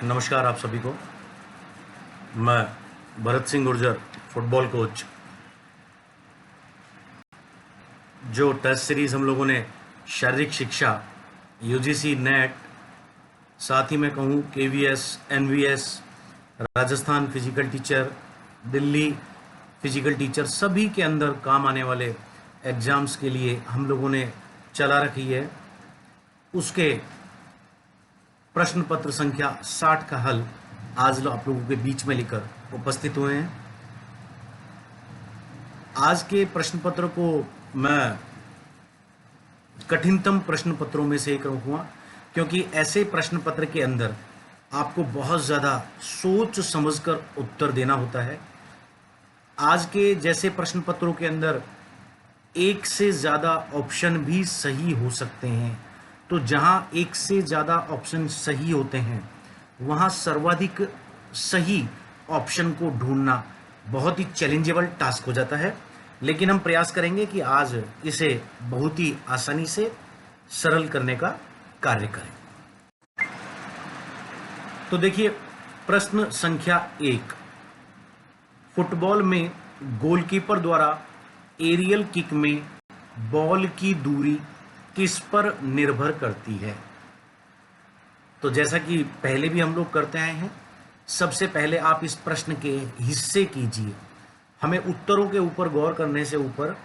नमस्कार आप सभी को। मैं भरत सिंह गुर्जर, फुटबॉल कोच। जो टेस्ट सीरीज़ हम लोगों ने शारीरिक शिक्षा, यूजीसी नेट, साथ ही मैं कहूँ KVS, NVS, Rajasthan physical teacher, Delhi physical teacher, सभी के अंदर काम आने वाले एग्ज़ाम्स के लिए हम लोगों ने चला रखी है, उसके प्रश्न पत्र संख्या 60 का हल आज आप लोगों के बीच में लेकर उपस्थित हुए हैं। आज के प्रश्न पत्र को मैं कठिनतम प्रश्न पत्रों में से एक रखूंगा, क्योंकि ऐसे प्रश्न पत्र के अंदर आपको बहुत ज़्यादा सोच समझकर उत्तर देना होता है। आज के जैसे प्रश्न पत्रों के अंदर एक से ज़्यादा ऑप्शन भी सही हो सकते हैं, तो जहां एक से ज़्यादा ऑप्शन सही होते हैं वहां सर्वाधिक सही ऑप्शन को ढूंढना बहुत ही चैलेंजेबल टास्क हो जाता है। लेकिन हम प्रयास करेंगे कि आज इसे बहुत ही आसानी से सरल करने का कार्य करें। तो देखिए, प्रश्न संख्या 1, फुटबॉल में गोलकीपर द्वारा एरियल किक में बॉल की दूरी किस पर निर्भर करती है? तो जैसा कि पहले भी हम लोग करते आए हैं, सबसे पहले आप इस प्रश्न के हिस्से कीजिए। हमें उत्तरों के ऊपर गौर करने से ऊपर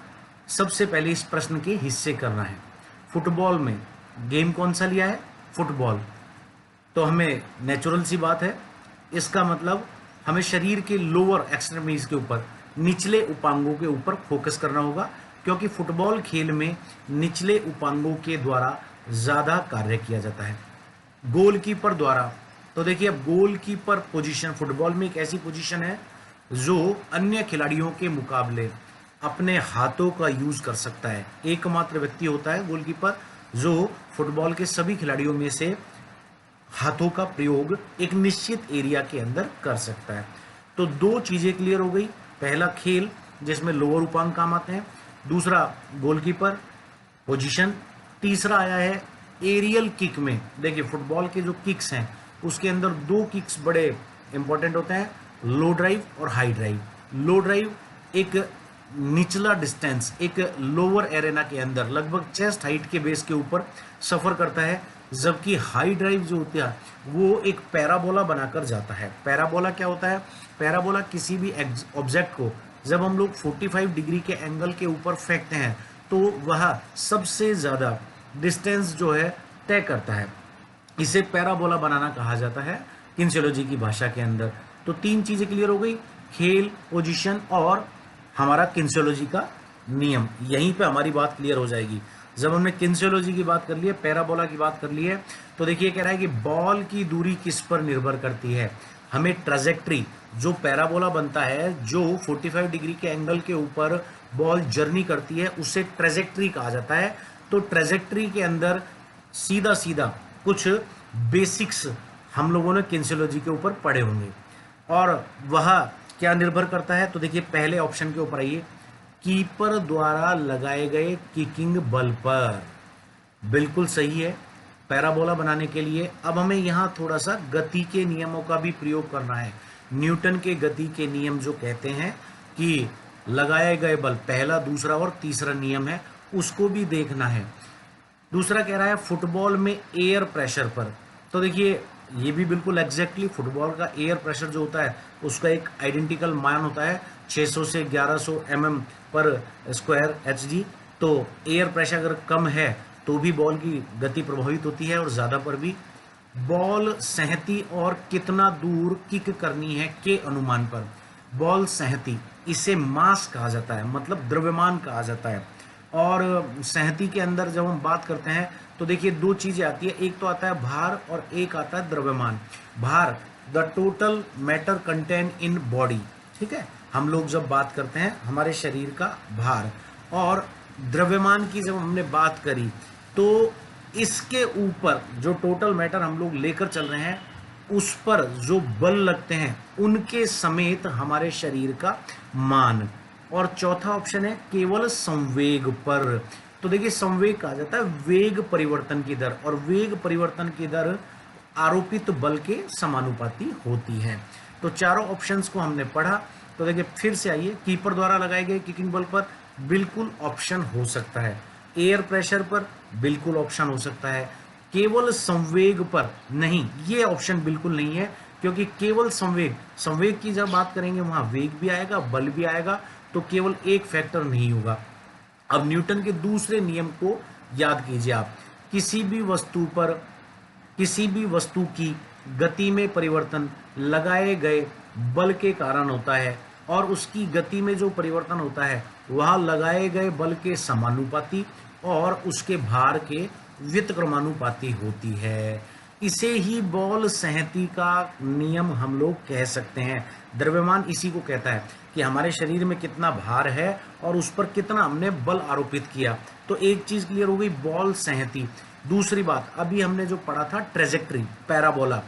सबसे पहले इस प्रश्न के हिस्से करना है। फुटबॉल में गेम कौन सा लिया है? फुटबॉल। तो हमें नेचुरल सी बात है, इसका मतलब हमें शरीर के लोअर एक्सट्रीमिटीज के ऊपर, निचले उपांगों के ऊपर फोकस करना होगा, क्योंकि फुटबॉल खेल में निचले उपांगों के द्वारा ज़्यादा कार्य किया जाता है। गोलकीपर द्वारा, तो देखिए अब गोलकीपर पोजीशन फुटबॉल में एक ऐसी पोजीशन है जो अन्य खिलाड़ियों के मुकाबले अपने हाथों का यूज कर सकता है। एकमात्र व्यक्ति होता है गोलकीपर जो फुटबॉल के सभी खिलाड़ियों में से हाथों का प्रयोग एक निश्चित एरिया के अंदर कर सकता है। तो दो चीजें क्लियर हो गई, पहला खेल जिसमें लोअर उपांग काम आते हैं, दूसरा गोलकीपर पोजीशन, तीसरा आया है एरियल किक में। देखिए फुटबॉल के जो किक्स हैं उसके अंदर दो किक्स बड़े इंपॉर्टेंट होते हैं, लो ड्राइव और हाई ड्राइव। लो ड्राइव एक निचला डिस्टेंस एक लोअर एरेना के अंदर लगभग चेस्ट हाइट के बेस के ऊपर सफर करता है, जबकि हाई ड्राइव जो होता है वो एक पैराबोला बनाकर जाता है। पैराबोला क्या होता है? पैराबोला किसी भी ऑब्जेक्ट को जब हम लोग 45 डिग्री के एंगल के ऊपर फेंकते हैं तो वह सबसे ज़्यादा डिस्टेंस जो है तय करता है। इसे पैराबोला बनाना कहा जाता है किन्सियोलॉजी की भाषा के अंदर। तो तीन चीज़ें क्लियर हो गई, खेल, पोजीशन और हमारा किन्सियोलॉजी का नियम। यहीं पे हमारी बात क्लियर हो जाएगी। जब हमने किन्सियोलॉजी की बात कर ली है, पैराबोला की बात कर ली है, तो देखिए कह रहा है कि बॉल की दूरी किस पर निर्भर करती है। हमें ट्रेजेक्ट्री, जो पैराबोला बनता है, जो 45 डिग्री के एंगल के ऊपर बॉल जर्नी करती है, उसे ट्रेजेक्ट्री कहा जाता है। तो ट्रेजेक्ट्री के अंदर सीधा सीधा कुछ बेसिक्स हम लोगों ने किन्सियोलॉजी के ऊपर पढ़े होंगे, और वह क्या निर्भर करता है? तो देखिए पहले ऑप्शन के ऊपर आइए, कीपर द्वारा लगाए गए किकिंग बल पर। बिल्कुल सही है, पैराबोला बनाने के लिए अब हमें यहाँ थोड़ा सा गति के नियमों का भी प्रयोग करना है। न्यूटन के गति के नियम जो कहते हैं कि लगाए गए बल, पहला, दूसरा और तीसरा नियम है, उसको भी देखना है। दूसरा कह रहा है फुटबॉल में एयर प्रेशर पर। तो देखिए ये भी बिल्कुल एग्जैक्टली फुटबॉल का एयर प्रेशर जो होता है उसका एक आइडेंटिकल मान होता है 600 से 1100 mm पर स्क्वायर HG। तो एयर प्रेशर अगर कम है तो भी बॉल की गति प्रभावित होती है, और ज़्यादा पर भी। बॉल सहती और कितना दूर किक करनी है के अनुमान पर। बॉल सहती, इसे मास कहा जाता है, मतलब द्रव्यमान कहा जाता है। और सहती के अंदर जब हम बात करते हैं तो देखिए दो चीजें आती है, एक तो आता है भार और एक आता है द्रव्यमान। भार, the total matter contain in body, ठीक है, हम लोग जब बात करते हैं हमारे शरीर का भार। और द्रव्यमान की जब हमने बात करी तो इसके ऊपर जो टोटल मैटर हम लोग लेकर चल रहे हैं उस पर जो बल लगते हैं उनके समेत हमारे शरीर का मान। और चौथा ऑप्शन है केवल संवेग पर। तो देखिए संवेग कहा जाता है वेग परिवर्तन की दर, और वेग परिवर्तन की दर आरोपित बल के समानुपाती होती है। तो चारों ऑप्शंस को हमने पढ़ा। तो देखिए फिर से आइए, कीपर द्वारा लगाए गए किकिंग बल पर बिल्कुल ऑप्शन हो सकता है, एयर प्रेशर पर बिल्कुल ऑप्शन हो सकता है, केवल संवेग पर नहीं, ये ऑप्शन बिल्कुल नहीं है, क्योंकि केवल संवेग संवेग की जब बात करेंगे वहां वेग भी आएगा, बल भी आएगा, तो केवल एक फैक्टर नहीं होगा। अब न्यूटन के दूसरे नियम को याद कीजिए आप, किसी भी वस्तु पर किसी भी वस्तु की गति में परिवर्तन लगाए गए बल के कारण होता है, और उसकी गति में जो परिवर्तन होता है वह लगाए गए बल के समानुपाती और उसके भार के व्युत्क्रमानुपाती होती है। इसे ही बॉल संहति का नियम हम लोग कह सकते हैं। द्रव्यमान इसी को कहता है कि हमारे शरीर में कितना भार है और उस पर कितना हमने बल आरोपित किया। तो एक चीज क्लियर हो गई, बॉल संहति। दूसरी बात, अभी हमने जो पढ़ा था ट्रेजेक्ट्री, पैराबोला,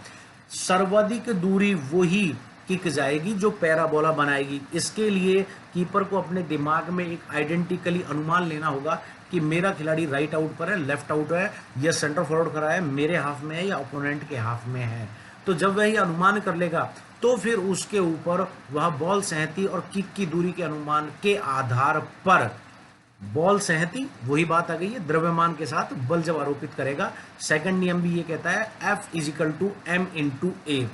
सर्वाधिक दूरी वही किक जाएगी जो पैराबोला बनाएगी। इसके लिए कीपर को अपने दिमाग में एक आइडेंटिकली अनुमान लेना होगा कि मेरा खिलाड़ी राइट आउट पर है, लेफ्ट आउट है, या सेंटर फॉरवर्ड खड़ा है, मेरे हाफ में है या ओपोनेंट के हाफ में है। तो जब वह ये अनुमान कर लेगा तो फिर उसके ऊपर वह बॉल संहति और किक की दूरी के अनुमान के आधार पर बॉल संहति, वही बात आ गई है, द्रव्यमान के साथ बल जब आरोपित करेगा। सेकंड नियम भी ये कहता है F = m/a,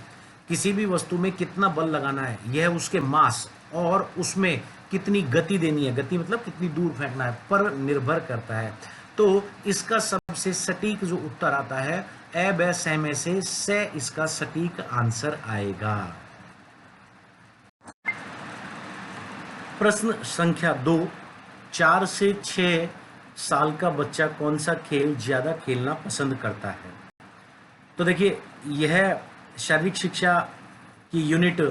किसी भी वस्तु में कितना बल लगाना है यह उसके मास और उसमें कितनी गति देनी है, गति मतलब कितनी दूर फेंकना है, पर निर्भर करता है। तो इसका सबसे सटीक जो उत्तर आता है ए ब से में से इसका सटीक आंसर आएगा। प्रश्न संख्या 2, 4 से 6 साल का बच्चा कौन सा खेल ज्यादा खेलना पसंद करता है? तो देखिए, यह शारीरिक शिक्षा की यूनिट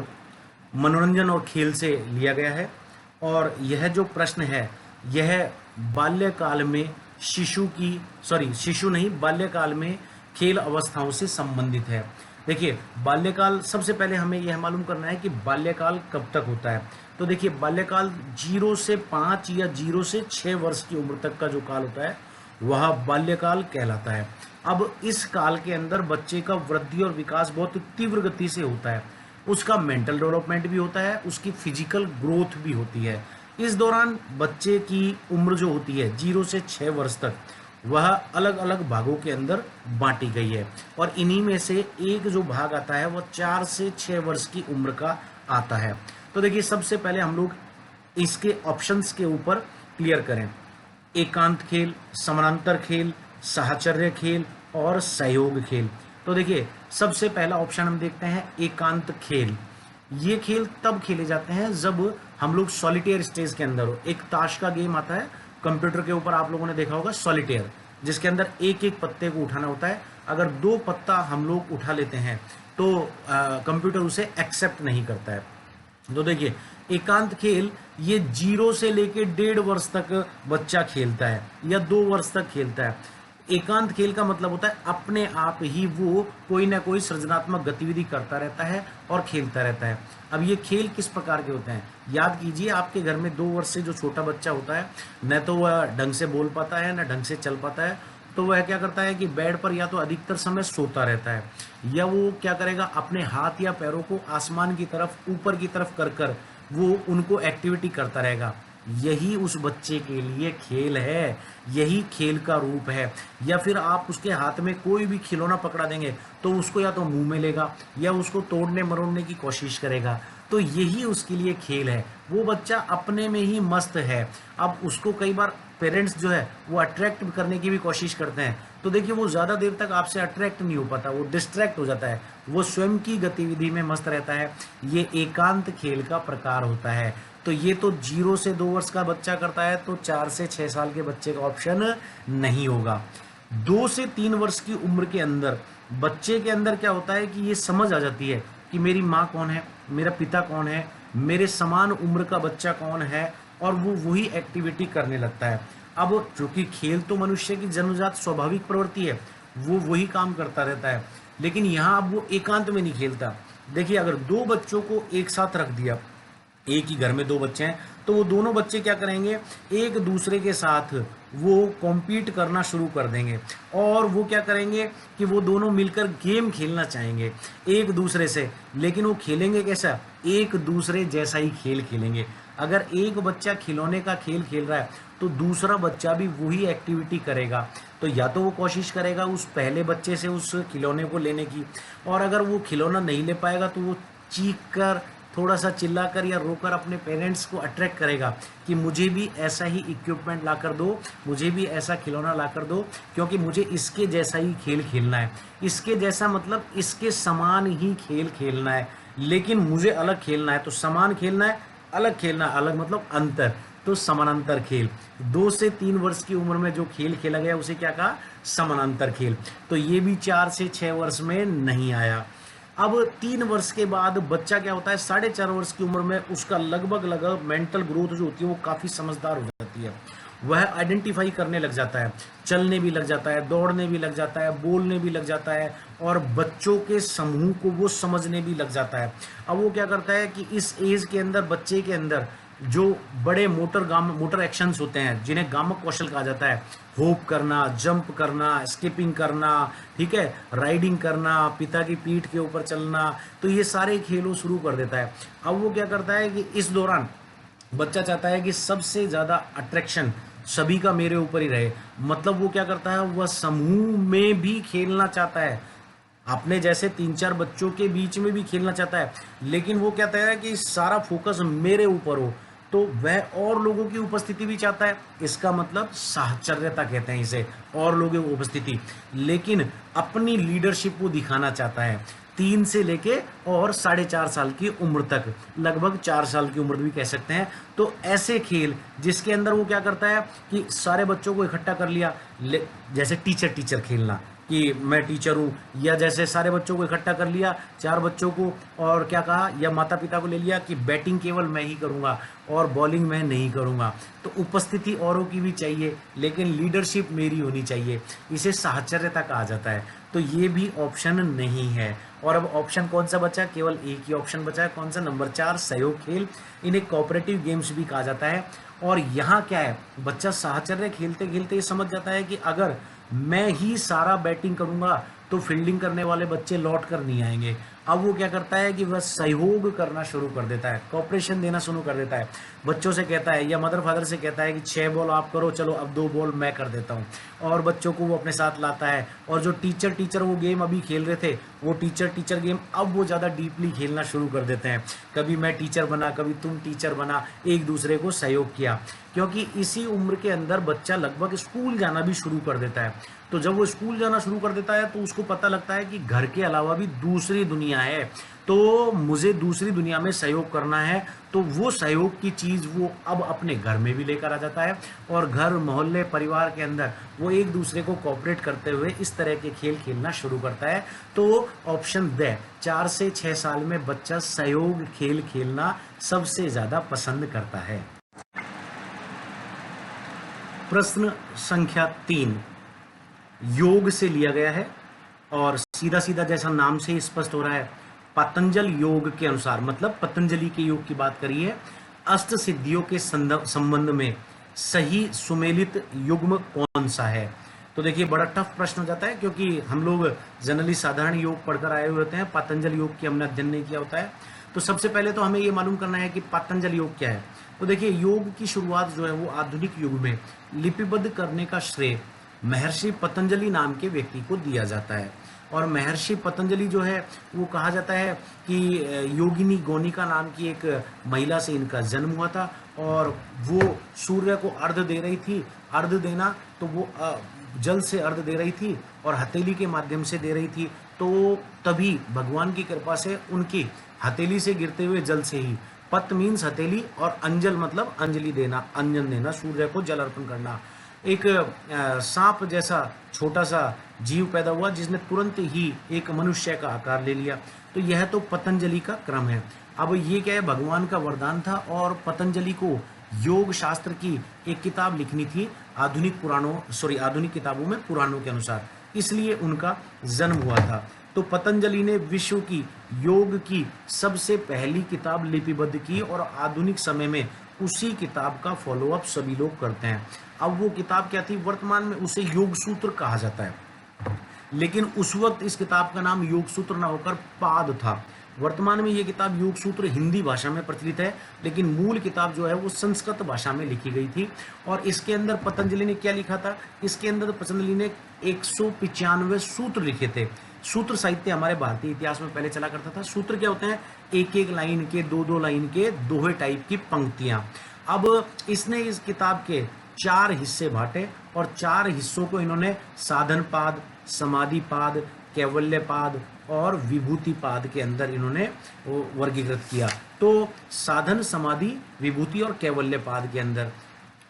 मनोरंजन और खेल से लिया गया है, और यह जो प्रश्न है यह बाल्यकाल में बाल्यकाल में खेल अवस्थाओं से संबंधित है। देखिए, बाल्यकाल, सबसे पहले हमें यह मालूम करना है कि बाल्यकाल कब तक होता है। तो देखिए, बाल्यकाल 0 से 5 या 0 से 6 वर्ष की उम्र तक का जो काल होता है वह बाल्यकाल कहलाता है। अब इस काल के अंदर बच्चे का वृद्धि और विकास बहुत तीव्र गति से होता है, उसका मेंटल डेवलपमेंट भी होता है, उसकी फिजिकल ग्रोथ भी होती है। इस दौरान बच्चे की उम्र जो होती है 0 से 6 वर्ष तक, वह अलग अलग भागों के अंदर बांटी गई है, और इन्हीं में से एक जो भाग आता है वह 4 से 6 वर्ष की उम्र का आता है। तो देखिए, सबसे पहले हम लोग इसके ऑप्शंस के ऊपर क्लियर करें। एकांत खेल, समानांतर खेल, साहचर्य खेल और सहयोग खेल। तो देखिए, सबसे पहला ऑप्शन हम देखते हैं एकांत खेल। ये खेल तब खेले जाते हैं जब हम लोग सॉलिटेयर स्टेज के अंदर हो। एक ताश का गेम आता है कंप्यूटर के ऊपर, आप लोगों ने देखा होगा, सॉलिटेयर, जिसके अंदर एक एक पत्ते को उठाना होता है। अगर 2 पत्ता हम लोग उठा लेते हैं तो कंप्यूटर उसे एक्सेप्ट नहीं करता है। तो देखिए, एकांत खेल ये 0 से लेके 1.5 वर्ष तक बच्चा खेलता है या 2 वर्ष तक खेलता है। एकांत खेल का मतलब होता है अपने आप ही वो कोई ना कोई सृजनात्मक गतिविधि करता रहता है और खेलता रहता है। अब ये खेल किस प्रकार के होते हैं, याद कीजिए, आपके घर में 2 वर्ष से जो छोटा बच्चा होता है, न तो वह ढंग से बोल पाता है न ढंग से चल पाता है, तो वह क्या करता है कि बेड पर या तो अधिकतर समय सोता रहता है, या वो क्या करेगा, अपने हाथ या पैरों को आसमान की तरफ, ऊपर की तरफ कर कर वो उनको एक्टिविटी करता रहेगा। यही उस बच्चे के लिए खेल है, यही खेल का रूप है। या फिर आप उसके हाथ में कोई भी खिलौना पकड़ा देंगे तो उसको या तो मुंह में लेगा या उसको तोड़ने मरोड़ने की कोशिश करेगा। तो यही उसके लिए खेल है, वो बच्चा अपने में ही मस्त है। अब उसको कई बार पेरेंट्स जो है वो अट्रैक्ट करने की भी कोशिश करते हैं, तो देखिए वो ज़्यादा देर तक आपसे अट्रैक्ट नहीं हो पाता, वो डिस्ट्रैक्ट हो जाता है, वो स्वयं की गतिविधि में मस्त रहता है। ये एकांत खेल का प्रकार होता है। तो ये तो 0 से 2 वर्ष का बच्चा करता है, तो 4 से 6 साल के बच्चे का ऑप्शन नहीं होगा। 2 से 3 वर्ष की उम्र के अंदर बच्चे के अंदर क्या होता है कि ये समझ आ जाती है कि मेरी माँ कौन है, मेरा पिता कौन है, मेरे समान उम्र का बच्चा कौन है, और वो वही एक्टिविटी करने लगता है। अब चूंकि खेल तो मनुष्य की जन्मजात स्वाभाविक प्रवृत्ति है, वो वही काम करता रहता है, लेकिन यहाँ अब वो एकांत में नहीं खेलता। देखिए, अगर 2 बच्चों को एक साथ रख दिया एक ही घर में दो बच्चे हैं, तो वो दोनों बच्चे क्या करेंगे, एक दूसरे के साथ वो कॉम्पीट करना शुरू कर देंगे और वो क्या करेंगे कि वो दोनों मिलकर गेम खेलना चाहेंगे एक दूसरे से। लेकिन वो खेलेंगे कैसा, एक दूसरे जैसा ही खेल खेलेंगे। अगर एक बच्चा खिलौने का खेल खेल रहा है तो दूसरा बच्चा भी वही एक्टिविटी करेगा। तो या तो वो कोशिश करेगा उस पहले बच्चे से उस खिलौने को लेने की, और अगर वो खिलौना नहीं ले पाएगा तो वो चीख कर, थोड़ा सा चिल्लाकर या रोकर अपने पेरेंट्स को अट्रैक्ट करेगा कि मुझे भी ऐसा ही इक्विपमेंट ला कर दो, मुझे भी ऐसा खिलौना ला कर दो, क्योंकि मुझे इसके जैसा ही खेल खेलना है। इसके जैसा मतलब इसके समान ही खेल खेलना है, लेकिन मुझे अलग खेलना है। तो समान खेलना है, अलग खेलना है, अलग मतलब अंतर, तो समानांतर खेल। 2 से 3 वर्ष की उम्र में जो खेल खेला गया उसे क्या कहा, समानांतर खेल। तो ये भी 4 से 6 वर्ष में नहीं आया। अब 3 वर्ष के बाद बच्चा क्या होता है, 4.5 वर्ष की उम्र में उसका लगभग मेंटल ग्रोथ जो होती है वो काफ़ी समझदार हो जाती है। वह आइडेंटिफाई करने लग जाता है, चलने भी लग जाता है, दौड़ने भी लग जाता है, बोलने भी लग जाता है, और बच्चों के समूह को वो समझने भी लग जाता है। अब वो क्या करता है कि इस एज के अंदर बच्चे के अंदर जो बड़े मोटर एक्शंस होते हैं जिन्हें गामक कौशल कहा जाता है, होप करना, जंप करना, स्किपिंग करना, ठीक है, राइडिंग करना, पिता की पीठ के ऊपर चलना, तो ये सारे खेलों शुरू कर देता है। अब वो क्या करता है कि इस दौरान बच्चा चाहता है कि सबसे ज़्यादा अट्रैक्शन सभी का मेरे ऊपर ही रहे। मतलब वो क्या करता है, वह समूह में भी खेलना चाहता है, अपने जैसे 3-4 बच्चों के बीच में भी खेलना चाहता है, लेकिन वो कहता है कि सारा फोकस मेरे ऊपर हो। तो वह और लोगों की उपस्थिति भी चाहता है, इसका मतलब साहचर्यता कहते हैं इसे, और लोगों की उपस्थिति, लेकिन अपनी लीडरशिप को दिखाना चाहता है। 3 से लेके और 4.5 साल की उम्र तक, लगभग 4 साल की उम्र भी कह सकते हैं। तो ऐसे खेल जिसके अंदर वो क्या करता है कि सारे बच्चों को इकट्ठा कर लिया, जैसे टीचर टीचर खेलना कि मैं टीचर हूँ, या जैसे सारे बच्चों को इकट्ठा कर लिया, 4 बच्चों को, और क्या कहा, या माता पिता को ले लिया कि बैटिंग केवल मैं ही करूँगा और बॉलिंग मैं नहीं करूँगा। तो उपस्थिति औरों की भी चाहिए, लेकिन लीडरशिप मेरी होनी चाहिए। इसे साहचर्यता कहा जाता है। तो ये भी ऑप्शन नहीं है। और अब ऑप्शन कौन सा बचा, केवल एक ही ऑप्शन बचा है, कौन सा, नंबर 4, सहयोग खेल। इन्हें कोऑपरेटिव गेम्स भी कहा जाता है। और यहाँ क्या है, बच्चा साहचर्य खेलते खेलते ये समझ जाता है कि अगर मैं ही सारा बैटिंग करूंगा तो फील्डिंग करने वाले बच्चे लौट कर नहीं आएंगे। अब वो क्या करता है कि वह सहयोग करना शुरू कर देता है, कॉपरेशन देना शुरू कर देता है। बच्चों से कहता है या मदर फादर से कहता है कि 6 बॉल आप करो, चलो अब 2 बॉल मैं कर देता हूँ, और बच्चों को वो अपने साथ लाता है। और जो टीचर वो गेम अभी खेल रहे थे, वो टीचर गेम अब वो ज़्यादा डीपली खेलना शुरू कर देते हैं। कभी मैं टीचर बना, कभी तुम टीचर बना, एक दूसरे को सहयोग किया। क्योंकि इसी उम्र के अंदर बच्चा लगभग स्कूल जाना भी शुरू कर देता है। तो जब वो स्कूल जाना शुरू कर देता है तो उसको पता लगता है कि घर के अलावा भी दूसरी दुनिया है, तो मुझे दूसरी दुनिया में सहयोग करना है। तो वो सहयोग की चीज़ वो अब अपने घर में भी लेकर आ जाता है, और घर, मोहल्ले, परिवार के अंदर वो एक दूसरे को कोऑपरेट करते हुए इस तरह के खेल खेलना शुरू करता है। तो ऑप्शन द, 4 से 6 साल में बच्चा सहयोग खेल खेलना सबसे ज़्यादा पसंद करता है। प्रश्न संख्या 3 योग से लिया गया है, और सीधा सीधा जैसा नाम से ही स्पष्ट हो रहा है, पतंजल योग के अनुसार, मतलब पतंजलि के योग की बात करी है, अष्ट सिद्धियों के संबंध में सही सुमेलित युग्म कौन सा है। तो देखिए बड़ा टफ प्रश्न हो जाता है, क्योंकि हम लोग जनरली साधारण योग पढ़कर आए हुए होते हैं, पतंजल योग की हमने अध्ययन नहीं किया होता है। तो सबसे पहले तो हमें ये मालूम करना है कि पतंजल योग क्या है। तो देखिए योग की शुरुआत जो है वो आधुनिक युग में लिपिबद्ध करने का श्रेय महर्षि पतंजलि नाम के व्यक्ति को दिया जाता है। और महर्षि पतंजलि जो है वो कहा जाता है कि योगिनी गौनिका नाम की एक महिला से इनका जन्म हुआ था, और वो सूर्य को अर्घ्य दे रही थी। अर्घ्य देना तो वो जल से अर्घ्य दे रही थी और हथेली के माध्यम से दे रही थी। तो तभी भगवान की कृपा से उनकी हथेली से गिरते हुए जल से ही, पत मीन्स हथेली, और अंजल मतलब अंजलि देना, अंजन देना, सूर्य को जल अर्पण करना। एक सांप जैसा छोटा सा जीव पैदा हुआ जिसने तुरंत ही एक मनुष्य का आकार ले लिया। तो यह तो पतंजलि का क्रम है। अब ये क्या है, भगवान का वरदान था, और पतंजलि को योग शास्त्र की एक किताब लिखनी थी आधुनिक किताबों में पुराणों के अनुसार, इसलिए उनका जन्म हुआ था। तो पतंजलि ने विश्व की योग की सबसे पहली किताब लिपिबद्ध की और आधुनिक समय में उसी किताब का फॉलोअप सभी लोग करते हैं। अब वो किताब क्या थी? वर्तमान में उसे योग सूत्र कहा जाता है, लेकिन उस वक्त इस किताब का नाम योग सूत्र ना होकर पाद था। वर्तमान में ये किताब योग सूत्र हिंदी भाषा में प्रचलित है, लेकिन मूल किताब जो है वो संस्कृत भाषा में लिखी गई थी। और इसके अंदर पतंजलि ने क्या लिखा था? इसके अंदर पतंजलि ने 195 सूत्र लिखे थे। सूत्र साहित्य हमारे भारतीय इतिहास में पहले चला करता था। सूत्र क्या होते हैं? एक एक लाइन के, दो दो लाइन के, दोहे टाइप की पंक्तियां। अब इसने इस किताब के 4 हिस्से बांटे और 4 हिस्सों को इन्होंने साधन पाद, समाधि पाद, कैवल्य पाद और विभूति पाद के अंदर इन्होंने वर्गीकृत किया। तो साधन, समाधि, विभूति और कैवल्य पाद के अंदर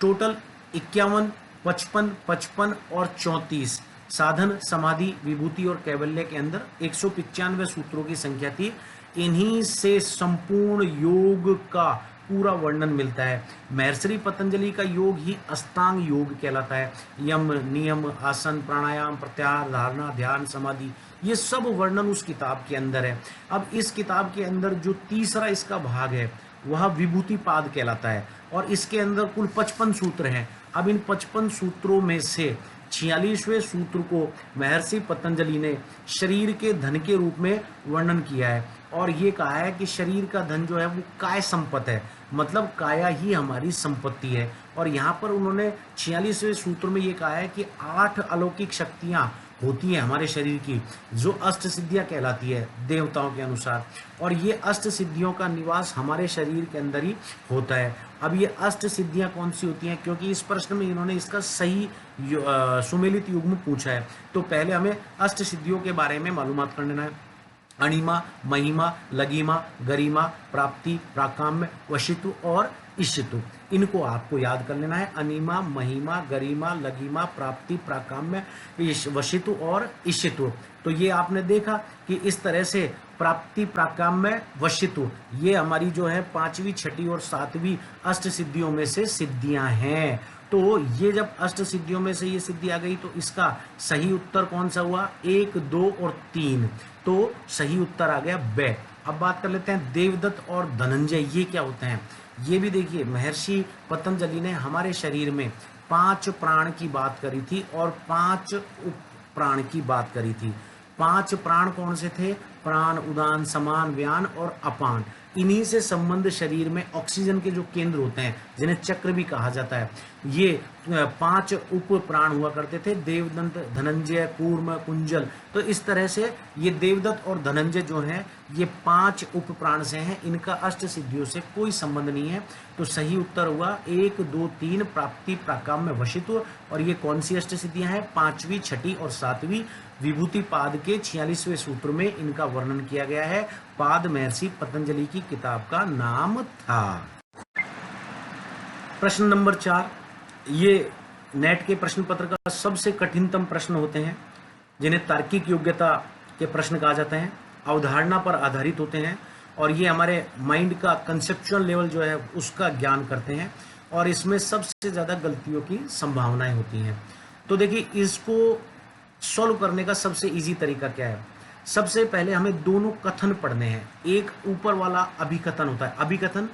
टोटल 51, 55, 55 और 34 साधन, समाधि, विभूति और कैवल्य के अंदर 195 सूत्रों की संख्या थी। इन्हीं से संपूर्ण योग का पूरा वर्णन मिलता है। महर्षि पतंजलि का योग ही अष्टांग योग कहलाता है। यम, नियम, आसन, प्राणायाम, प्रत्याहार, धारणा, ध्यान, समाधि, ये सब वर्णन उस किताब के अंदर है। अब इस किताब के अंदर जो तीसरा इसका भाग है वह विभूति पाद कहलाता है और इसके अंदर कुल 55 सूत्र हैं। अब इन 55 सूत्रों में से 46वें सूत्र को महर्षि पतंजलि ने शरीर के धन के रूप में वर्णन किया है और ये कहा है कि शरीर का धन जो है वो काय संपत्ति है, मतलब काया ही हमारी संपत्ति है। और यहाँ पर उन्होंने 46वें सूत्र में ये कहा है कि 8 अलौकिक शक्तियाँ होती है हमारे शरीर की, जो अष्ट सिद्धियां कहलाती है देवताओं के अनुसार, और ये अष्ट सिद्धियों का निवास हमारे शरीर के अंदर ही होता है। अब ये अष्ट सिद्धियां कौन सी होती हैं? क्योंकि इस प्रश्न में इन्होंने इसका सही सुमेलित युग्म पूछा है, तो पहले हमें अष्ट सिद्धियों के बारे में मालूमात कर लेना है। अणिमा, महिमा, लघिमा, गरिमा, प्राप्ति, प्राकाम्य, वशित्व और इष्यतु, इनको आपको याद कर लेना है। अनिमा, महिमा, गरिमा, लघिमा, प्राप्ति, प्राकाम्य, वशित्व और इष्यतु। तो ये आपने देखा कि इस तरह से प्राप्ति, प्राकाम्य, वशित्व, ये हमारी जो है 5वीं, 6ठी और 7वीं अष्ट सिद्धियों में से सिद्धियां हैं। तो ये जब अष्ट सिद्धियों में से ये सिद्धि आ गई तो इसका सही उत्तर कौन सा हुआ? 1, 2 और 3। तो सही उत्तर आ गया ब। अब बात कर लेते हैं देवदत्त और धनंजय, ये क्या होते हैं? ये भी देखिए, महर्षि पतंजलि ने हमारे शरीर में 5 प्राण की बात करी थी और 5 उप प्राण की बात करी थी। 5 प्राण कौन से थे? प्राण, उदान, समान, व्यान और अपान। इन्हीं से संबंध शरीर में ऑक्सीजन के जो केंद्र होते हैं, जिन्हें चक्र भी कहा जाता है, ये 5 उप प्राण हुआ करते थे। देवदत्त, धनंजय, कूर्म, कुंजल। तो इस तरह से ये देवदत्त और धनंजय जो हैं ये 5 उप प्राण से हैं, इनका अष्ट सिद्धियों से कोई संबंध नहीं है। तो सही उत्तर हुआ 1, 2, 3 प्राप्ति, प्राकाम्य, वशित्व। और ये कौन सी अष्ट सिद्धियां हैं? 5वीं, 6ठी और 7वीं। विभूति पाद के 46वें सूत्र में इनका वर्णन किया गया है। पाद महर्षि पतंजलि की किताब का नाम था। प्रश्न नंबर 4, ये नेट के प्रश्न पत्र का सबसे कठिनतम प्रश्न होते हैं, जिन्हें तार्किक योग्यता के प्रश्न कहा जाते हैं, अवधारणा पर आधारित होते हैं और ये हमारे माइंड का कंसेप्चुअल लेवल जो है उसका ज्ञान करते हैं और इसमें सबसे ज़्यादा गलतियों की संभावनाएं होती हैं। तो देखिए, इसको सॉल्व करने का सबसे इजी तरीका क्या है? सबसे पहले हमें दोनों कथन पढ़ने हैं। एक ऊपर वाला अभिकथन होता है। अभिकथन,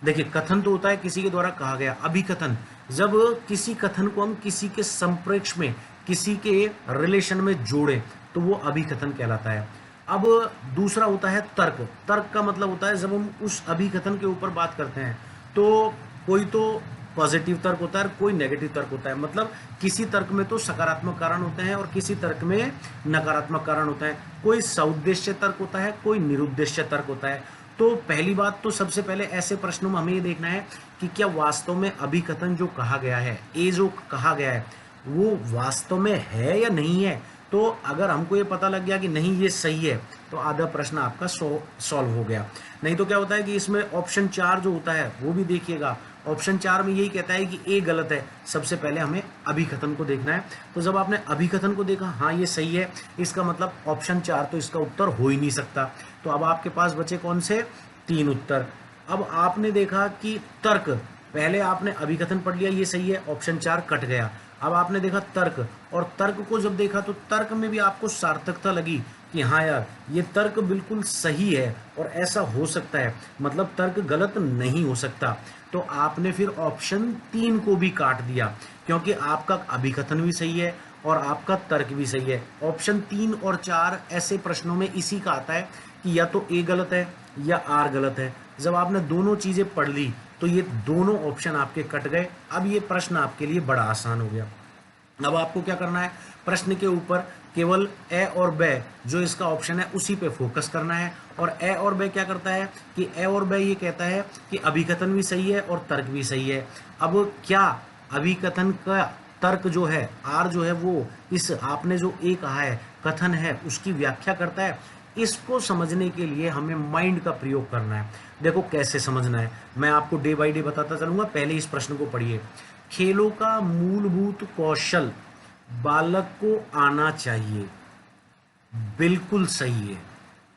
देखिए, कथन तो होता है किसी के द्वारा कहा गया। अभिकथन, जब किसी कथन को हम किसी के संप्रेक्ष में, किसी के रिलेशन में जोड़े तो वो अभिकथन कहलाता है। अब दूसरा होता है तर्क। तर्क का मतलब होता है जब हम उस अभिकथन के ऊपर बात करते हैं तो कोई तो पॉजिटिव तर्क होता है, कोई नेगेटिव तर्क होता है। मतलब किसी तर्क में तो सकारात्मक कारण होते हैं और किसी तर्क में नकारात्मक कारण होता है। कोई सउद्देश्य तर्क होता है, कोई निरुद्देश्य तर्क होता है। तो पहली बात तो सबसे पहले ऐसे प्रश्नों में हमें ये देखना है कि क्या वास्तव में अभिकथन जो कहा गया है, ये जो कहा गया है वो वास्तव में है या नहीं है। तो अगर हमको ये पता लग गया कि नहीं ये सही है तो आधा प्रश्न आपका सॉल्व हो गया। नहीं तो क्या होता है कि इसमें ऑप्शन 4 जो होता है वो भी देखिएगा। ऑप्शन 4 में यही कहता है कि ए गलत है। सबसे पहले हमें अभिकथन को देखना है। तो जब आपने अभिकथन को देखा, हाँ ये सही है, इसका मतलब ऑप्शन 4 तो इसका उत्तर हो ही नहीं सकता। तो अब आपके पास बचे कौन से? 3 उत्तर। अब आपने देखा कि तर्क, पहले आपने अभिकथन पढ़ लिया, ये सही है, ऑप्शन 4 कट गया। अब आपने देखा तर्क, और तर्क को जब देखा तो तर्क में भी आपको सार्थकता लगी कि हाँ यार, ये तर्क बिल्कुल सही है और ऐसा हो सकता है, मतलब तर्क गलत नहीं हो सकता, तो आपने फिर ऑप्शन 3 को भी काट दिया, क्योंकि आपका अभिकथन भी सही है और आपका तर्क भी सही है। ऑप्शन 3 और 4 ऐसे प्रश्नों में इसी का आता है कि या तो ए गलत है या आर गलत है। जब आपने दोनों चीज़ें पढ़ ली तो ये दोनों ऑप्शन आपके कट गए। अब ये प्रश्न आपके लिए बड़ा आसान हो गया। अब आपको क्या करना है, प्रश्न के ऊपर केवल ए और बे जो इसका ऑप्शन है उसी पे फोकस करना है। और ए और बे क्या करता है कि ए और बे ये कहता है कि अभिकथन भी सही है और तर्क भी सही है। अब क्या अभिकथन का तर्क जो है आर जो है वो इस आपने जो ए कहा है कथन है उसकी व्याख्या करता है? इसको समझने के लिए हमें माइंड का प्रयोग करना है। देखो कैसे समझना है, मैं आपको डे बाय डे बताता चलूंगा। पहले इस प्रश्न को पढ़िए। खेलों का मूलभूत कौशल बालक को आना चाहिए, बिल्कुल सही है।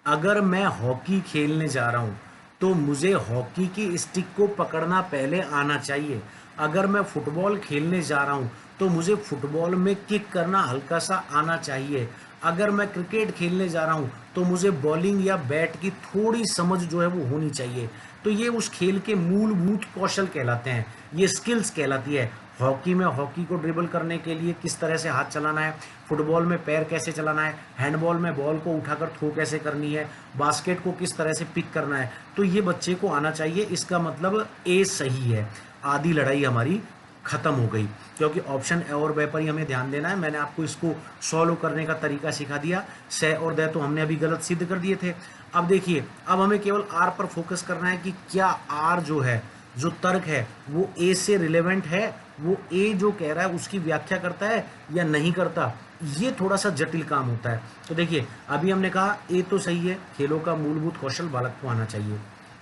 अगर मैं हॉकी खेलने जा रहा हूं तो मुझे हॉकी की स्टिक को पकड़ना पहले आना चाहिए। अगर मैं फुटबॉल खेलने जा रहा हूं तो मुझे फुटबॉल में किक करना हल्का सा आना चाहिए। अगर मैं क्रिकेट खेलने जा रहा हूं तो मुझे बॉलिंग या बैट की थोड़ी समझ जो है वो होनी चाहिए। तो ये उस खेल के मूलभूत कौशल कहलाते हैं, ये स्किल्स कहलाती है। हॉकी में हॉकी को ड्रिबल करने के लिए किस तरह से हाथ चलाना है, फुटबॉल में पैर कैसे चलाना है, हैंडबॉल में बॉल को उठाकर थ्रो कैसे करनी है, बास्केट को किस तरह से पिक करना है, तो ये बच्चे को आना चाहिए। इसका मतलब ए सही है। आधी लड़ाई हमारी खत्म हो गई, क्योंकि ऑप्शन ए और बे पर ही हमें ध्यान देना है। मैंने आपको इसको सॉल्व करने का तरीका सिखा दिया। से और दे तो हमने अभी गलत सिद्ध कर दिए थे। अब देखिए, अब हमें केवल आर पर फोकस करना है कि क्या आर जो है, जो तर्क है वो ए से रिलेवेंट है, वो ए जो कह रहा है उसकी व्याख्या करता है या नहीं करता। ये थोड़ा सा जटिल काम होता है। तो देखिए, अभी हमने कहा ए तो सही है, खेलों का मूलभूत कौशल बालक को आना चाहिए।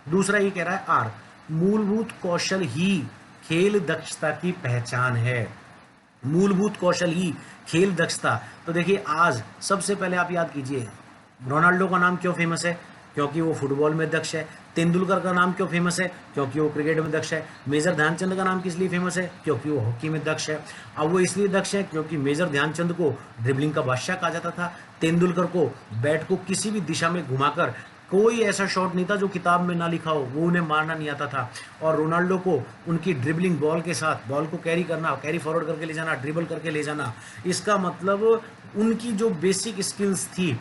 दूसरा ये कह रहा है आर, मूलभूत कौशल ही खेल दक्षता की पहचान है। मूलभूत कौशल ही खेल दक्षता। तो देखिए, आज सबसे पहले आप याद कीजिए, रोनाल्डो का नाम क्यों फेमस है? क्योंकि वो फुटबॉल में दक्ष है। तेंदुलकर का नाम क्यों फेमस है? क्योंकि वो क्रिकेट में दक्ष है। मेजर ध्यानचंद का नाम किस लिए फेमस है? क्योंकि वो हॉकी में दक्ष है। अब वो इसलिए दक्ष है क्योंकि मेजर ध्यानचंद को ड्रिबलिंग का बादशाह कहा जाता था। तेंदुलकर को बैट को किसी भी दिशा में घुमाकर कोई ऐसा शॉट नहीं था जो किताब में ना लिखा हो, वो उन्हें मारना नहीं आता था। और रोनाल्डो को उनकी ड्रिबलिंग बॉल के साथ बॉल को कैरी करना, कैरी फॉरवर्ड करके ले जाना, ड्रिबल करके ले जाना, इसका मतलब उनकी जो बेसिक स्किल्स थी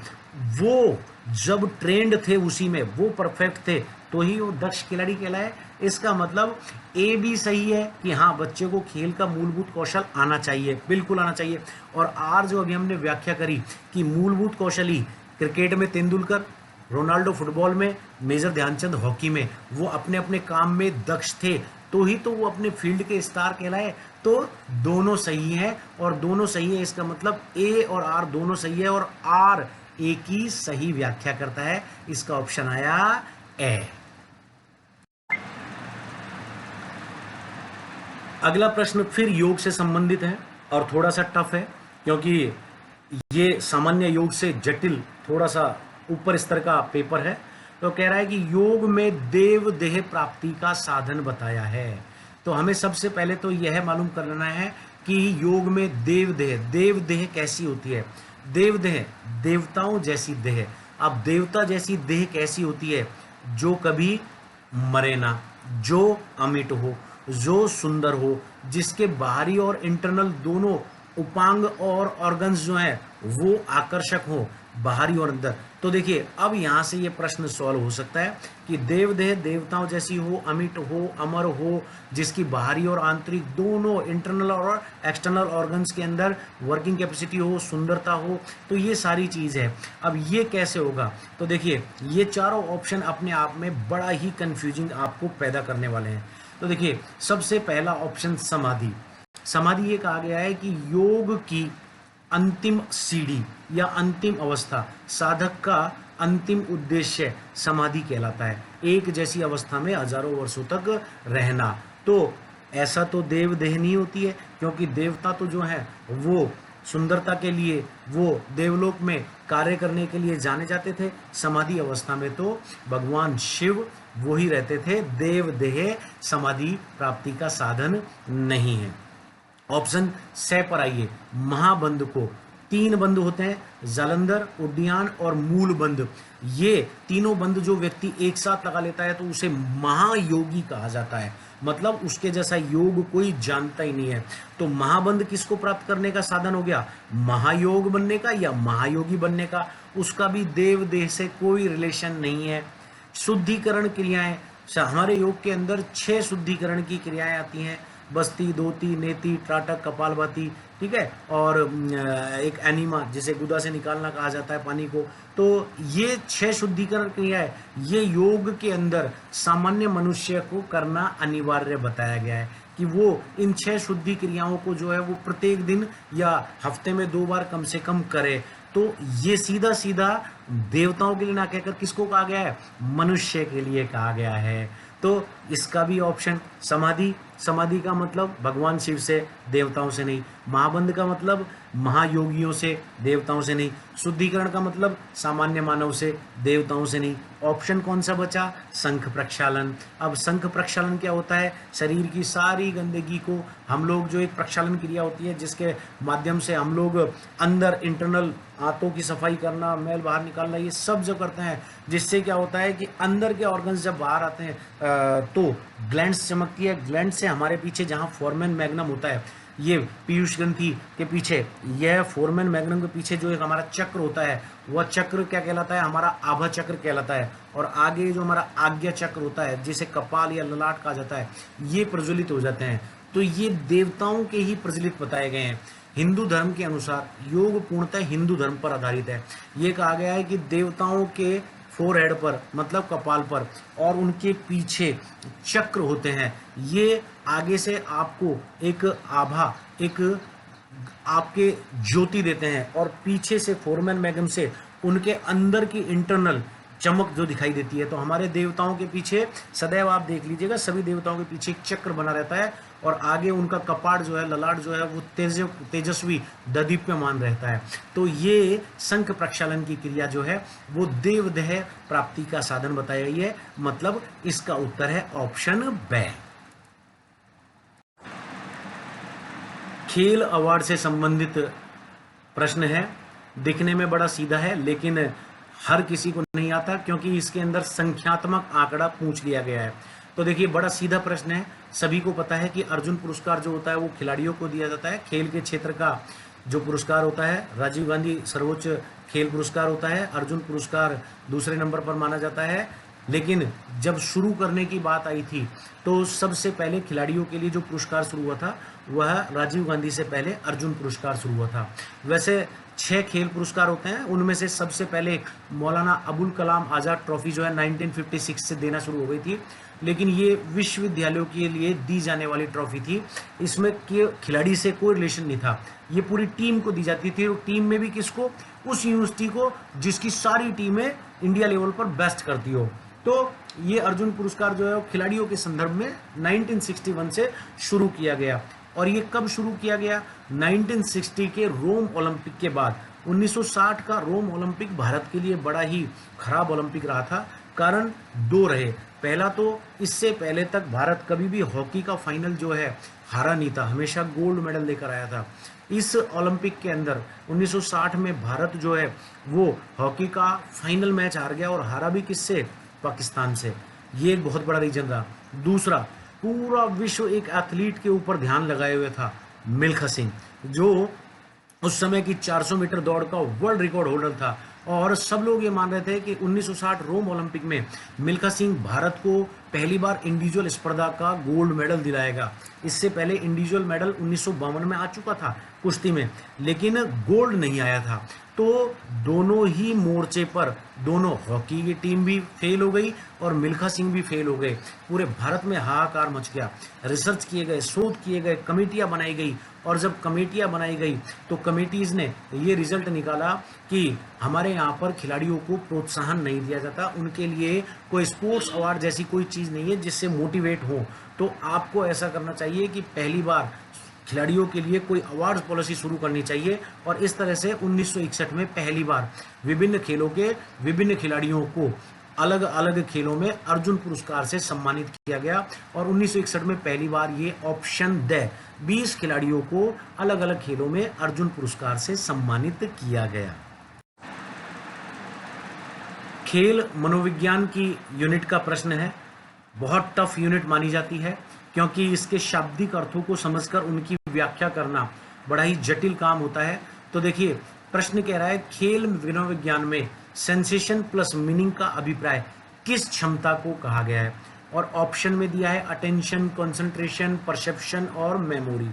वो जब ट्रेंड थे उसी में, वो परफेक्ट थे, तो ही वो दक्ष खिलाड़ी कहलाए। इसका मतलब ए भी सही है कि हाँ, बच्चे को खेल का मूलभूत कौशल आना चाहिए, बिल्कुल आना चाहिए। और आर जो अभी हमने व्याख्या करी कि मूलभूत कौशल ही क्रिकेट में तेंदुलकर, रोनाल्डो फुटबॉल में, मेजर ध्यानचंद हॉकी में, वो अपने अपने काम में दक्ष थे, तो ही तो वो अपने फील्ड के स्टार कहलाए। तो दोनों सही हैं, और दोनों सही है इसका मतलब ए और आर दोनों सही है, और आर ए की सही व्याख्या करता है। इसका ऑप्शन आया ए। अगला प्रश्न फिर योग से संबंधित है और थोड़ा सा टफ है, क्योंकि ये सामान्य योग से जटिल, थोड़ा सा ऊपर स्तर का पेपर है। तो कह रहा है कि योग में देव देह प्राप्ति का साधन बताया है। तो हमें सबसे पहले तो यह मालूम कर लेना है कि योग में देव देह कैसी होती है। देव देह देवताओं जैसी देह। अब देवता जैसी देह कैसी होती है? जो कभी मरे ना, जो अमिट हो, जो सुंदर हो, जिसके बाहरी और इंटरनल दोनों उपांग और ऑर्गन्स जो हैं वो आकर्षक हो, बाहरी और अंदर। तो देखिए, अब यहाँ से ये प्रश्न सॉल्व हो सकता है कि देव देह देवताओं जैसी हो, अमिट हो, अमर हो, जिसकी बाहरी और आंतरिक दोनों इंटरनल और एक्सटर्नल ऑर्गन्स के अंदर वर्किंग कैपेसिटी हो, सुंदरता हो, तो ये सारी चीज़ है। अब ये कैसे होगा? तो देखिए, ये चारों ऑप्शन अपने आप में बड़ा ही कंफ्यूजिंग आपको पैदा करने वाले हैं। तो देखिए, सबसे पहला ऑप्शन समाधि। समाधि ये कहा गया है कि योग की अंतिम सीढ़ी या अंतिम अवस्था, साधक का अंतिम उद्देश्य समाधि कहलाता है। एक जैसी अवस्था में हजारों वर्षों तक रहना। तो ऐसा तो देव देह नहीं होती है, क्योंकि देवता तो जो है वो सुंदरता के लिए, वो देवलोक में कार्य करने के लिए जाने जाते थे। समाधि अवस्था में तो भगवान शिव वो ही रहते थे। देव देह समाधि प्राप्ति का साधन नहीं है। ऑप्शन से पर आइए, महाबंध को तीन बंद होते हैं, जालंधर, उड्डयन और मूल बंद। ये तीनों बंद जो व्यक्ति एक साथ लगा लेता है तो उसे महायोगी कहा जाता है, मतलब उसके जैसा योग कोई जानता ही नहीं है। तो महाबंद किसको प्राप्त करने का साधन हो गया? महायोग बनने का या महायोगी बनने का। उसका भी देव देह से कोई रिलेशन नहीं है। शुद्धिकरण क्रियाएं, हमारे योग के अंदर 6 शुद्धिकरण की क्रियाएं आती हैं, बस्ती, धोती, नेति, त्राटक, कपालभाति, ठीक है, और एक एनिमा जिसे गुदा से निकालना कहा जाता है पानी को। तो ये 6 शुद्धिकरण क्रियाएं ये योग के अंदर सामान्य मनुष्य को करना अनिवार्य बताया गया है कि वो इन 6 शुद्धि क्रियाओं को जो है वो प्रत्येक दिन या हफ्ते में 2 बार कम से कम करे। तो ये सीधा सीधा देवताओं के लिए ना कहकर किसको कहा गया है? मनुष्य के लिए कहा गया है। तो इसका भी ऑप्शन समाधि, समाधि का मतलब भगवान शिव से, देवताओं से नहीं। महाबंध का मतलब महायोगियों से, देवताओं से नहीं। शुद्धिकरण का मतलब सामान्य मानव से, देवताओं से नहीं। ऑप्शन कौन सा बचा? शंख प्रक्षालन। अब शंख प्रक्षालन क्या होता है? शरीर की सारी गंदगी को हम लोग, जो एक प्रक्षालन क्रिया होती है जिसके माध्यम से हम लोग अंदर इंटरनल आंतों की सफाई करना, मैल बाहर निकालना, ये सब जो करते हैं, जिससे क्या होता है कि अंदर के ऑर्गन्स जब बाहर आते हैं तो ग्लैंड्स चमकती है। ग्लैंड से हमारे पीछे जहाँ फोरमेन मैग्नम होता है, ये पीयूष ग्रंथि के पीछे, यह फोरमेन मैग्नम के पीछे जो एक हमारा चक्र होता है, वह चक्र क्या कहलाता है? हमारा आभा चक्र कहलाता है। और आगे जो हमारा आज्ञा चक्र होता है, जिसे कपाल या ललाट कहा जाता है, ये प्रज्वलित हो जाते हैं। तो ये देवताओं के ही प्रज्वलित बताए गए हैं। हिंदू धर्म के अनुसार योग पूर्णतः हिंदू धर्म पर आधारित है। ये कहा गया है कि देवताओं के फोरहेड पर, मतलब कपाल पर, और उनके पीछे चक्र होते हैं। ये आगे से आपको एक आभा, एक आपके ज्योति देते हैं, और पीछे से फोरमेन मैग्नम से उनके अंदर की इंटरनल चमक जो दिखाई देती है। तो हमारे देवताओं के पीछे सदैव आप देख लीजिएगा, सभी देवताओं के पीछे एक चक्र बना रहता है, और आगे उनका कपाट जो है, ललाट जो है, वो तेजस्वी ददीप्यमान रहता है। तो ये शंख प्रक्षालन की क्रिया जो है वो देवदेह प्राप्ति का साधन बताई गई है। मतलब इसका उत्तर है ऑप्शन ब। खेल अवार्ड से संबंधित प्रश्न है। दिखने में बड़ा सीधा है लेकिन हर किसी को नहीं आता, क्योंकि इसके अंदर संख्यात्मक आंकड़ा पूछ लिया गया है। तो देखिए, बड़ा सीधा प्रश्न है। सभी को पता है कि अर्जुन पुरस्कार जो होता है वो खिलाड़ियों को दिया जाता है। खेल के क्षेत्र का जो पुरस्कार होता है, राजीव गांधी सर्वोच्च खेल पुरस्कार होता है, अर्जुन पुरस्कार दूसरे नंबर पर माना जाता है। लेकिन जब शुरू करने की बात आई थी तो सबसे पहले खिलाड़ियों के लिए जो पुरस्कार शुरू हुआ था वह राजीव गांधी से पहले अर्जुन पुरस्कार शुरू हुआ था। वैसे 6 खेल पुरस्कार होते हैं, उनमें से सबसे पहले मौलाना अबुल कलाम आज़ाद ट्रॉफी जो है 1956 से देना शुरू हो गई थी, लेकिन ये विश्वविद्यालयों के लिए दी जाने वाली ट्रॉफी थी। इसमें खिलाड़ी से कोई रिलेशन नहीं था, ये पूरी टीम को दी जाती थी। और टीम में भी किसको? उस यूनिवर्सिटी को जिसकी सारी टीमें इंडिया लेवल पर बेस्ट करती हो। तो ये अर्जुन पुरस्कार जो है वो खिलाड़ियों के संदर्भ में 1961 से शुरू किया गया। और ये कब शुरू किया गया? 1960 के रोम ओलंपिक के बाद। 1960 का रोम ओलंपिक भारत के लिए बड़ा ही खराब ओलंपिक रहा था। कारण 2 रहे। पहला तो इससे पहले तक भारत कभी भी हॉकी का फाइनल जो है हारा नहीं था, हमेशा गोल्ड मेडल लेकर आया था। इस ओलंपिक के अंदर 1960 में भारत जो है वो हॉकी का फाइनल मैच हार गया, और हारा भी किससे? पाकिस्तान से। ये एक बहुत बड़ा रीजन रहा। दूसरा, पूरा विश्व एक एथलीट के ऊपर ध्यान लगाए हुए था, मिल्खा सिंह, जो उस समय की 400 मीटर दौड़ का वर्ल्ड रिकॉर्ड होल्डर था। और सब लोग ये मान रहे थे कि 1960 रोम ओलंपिक में मिल्खा सिंह भारत को पहली बार इंडिविजुअल स्पर्धा का गोल्ड मेडल दिलाएगा। इससे पहले इंडिविजुअल मेडल 1952 में आ चुका था कुश्ती में, लेकिन गोल्ड नहीं आया था। तो दोनों ही मोर्चे पर, दोनों, हॉकी की टीम भी फेल हो गई और मिल्खा सिंह भी फेल हो गए। पूरे भारत में हाहाकार मच गया। रिसर्च किए गए, शोध किए गए, कमेटियां बनाई गई, और जब कमेटियां बनाई गई तो कमेटीज ने ये रिजल्ट निकाला कि हमारे यहाँ पर खिलाड़ियों को प्रोत्साहन नहीं दिया जाता, उनके लिए कोई स्पोर्ट्स अवार्ड जैसी कोई चीज़ नहीं है जिससे मोटिवेट हो। तो आपको ऐसा करना चाहिए कि पहली बार खिलाड़ियों के लिए कोई अवार्ड पॉलिसी शुरू करनी चाहिए। और इस तरह से 1961 में पहली बार विभिन्न खेलों के विभिन्न खिलाड़ियों को अलग अलग खेलों में अर्जुन पुरस्कार से सम्मानित किया गया और 1961 में पहली बार ये ऑप्शन द 20 खिलाड़ियों को अलग अलग खेलों में अर्जुन पुरस्कार से सम्मानित किया गया। खेल मनोविज्ञान की यूनिट का प्रश्न है। बहुत टफ यूनिट मानी जाती है क्योंकि इसके शाब्दिक अर्थों को समझकर उनकी व्याख्या करना बड़ा ही जटिल काम होता है। तो देखिए प्रश्न कह रहा है खेल मनोविज्ञान में सेंसेशन प्लस मीनिंग का अभिप्राय किस क्षमता को कहा गया है, और ऑप्शन में दिया है अटेंशन, कंसंट्रेशन, परसेप्शन और मेमोरी।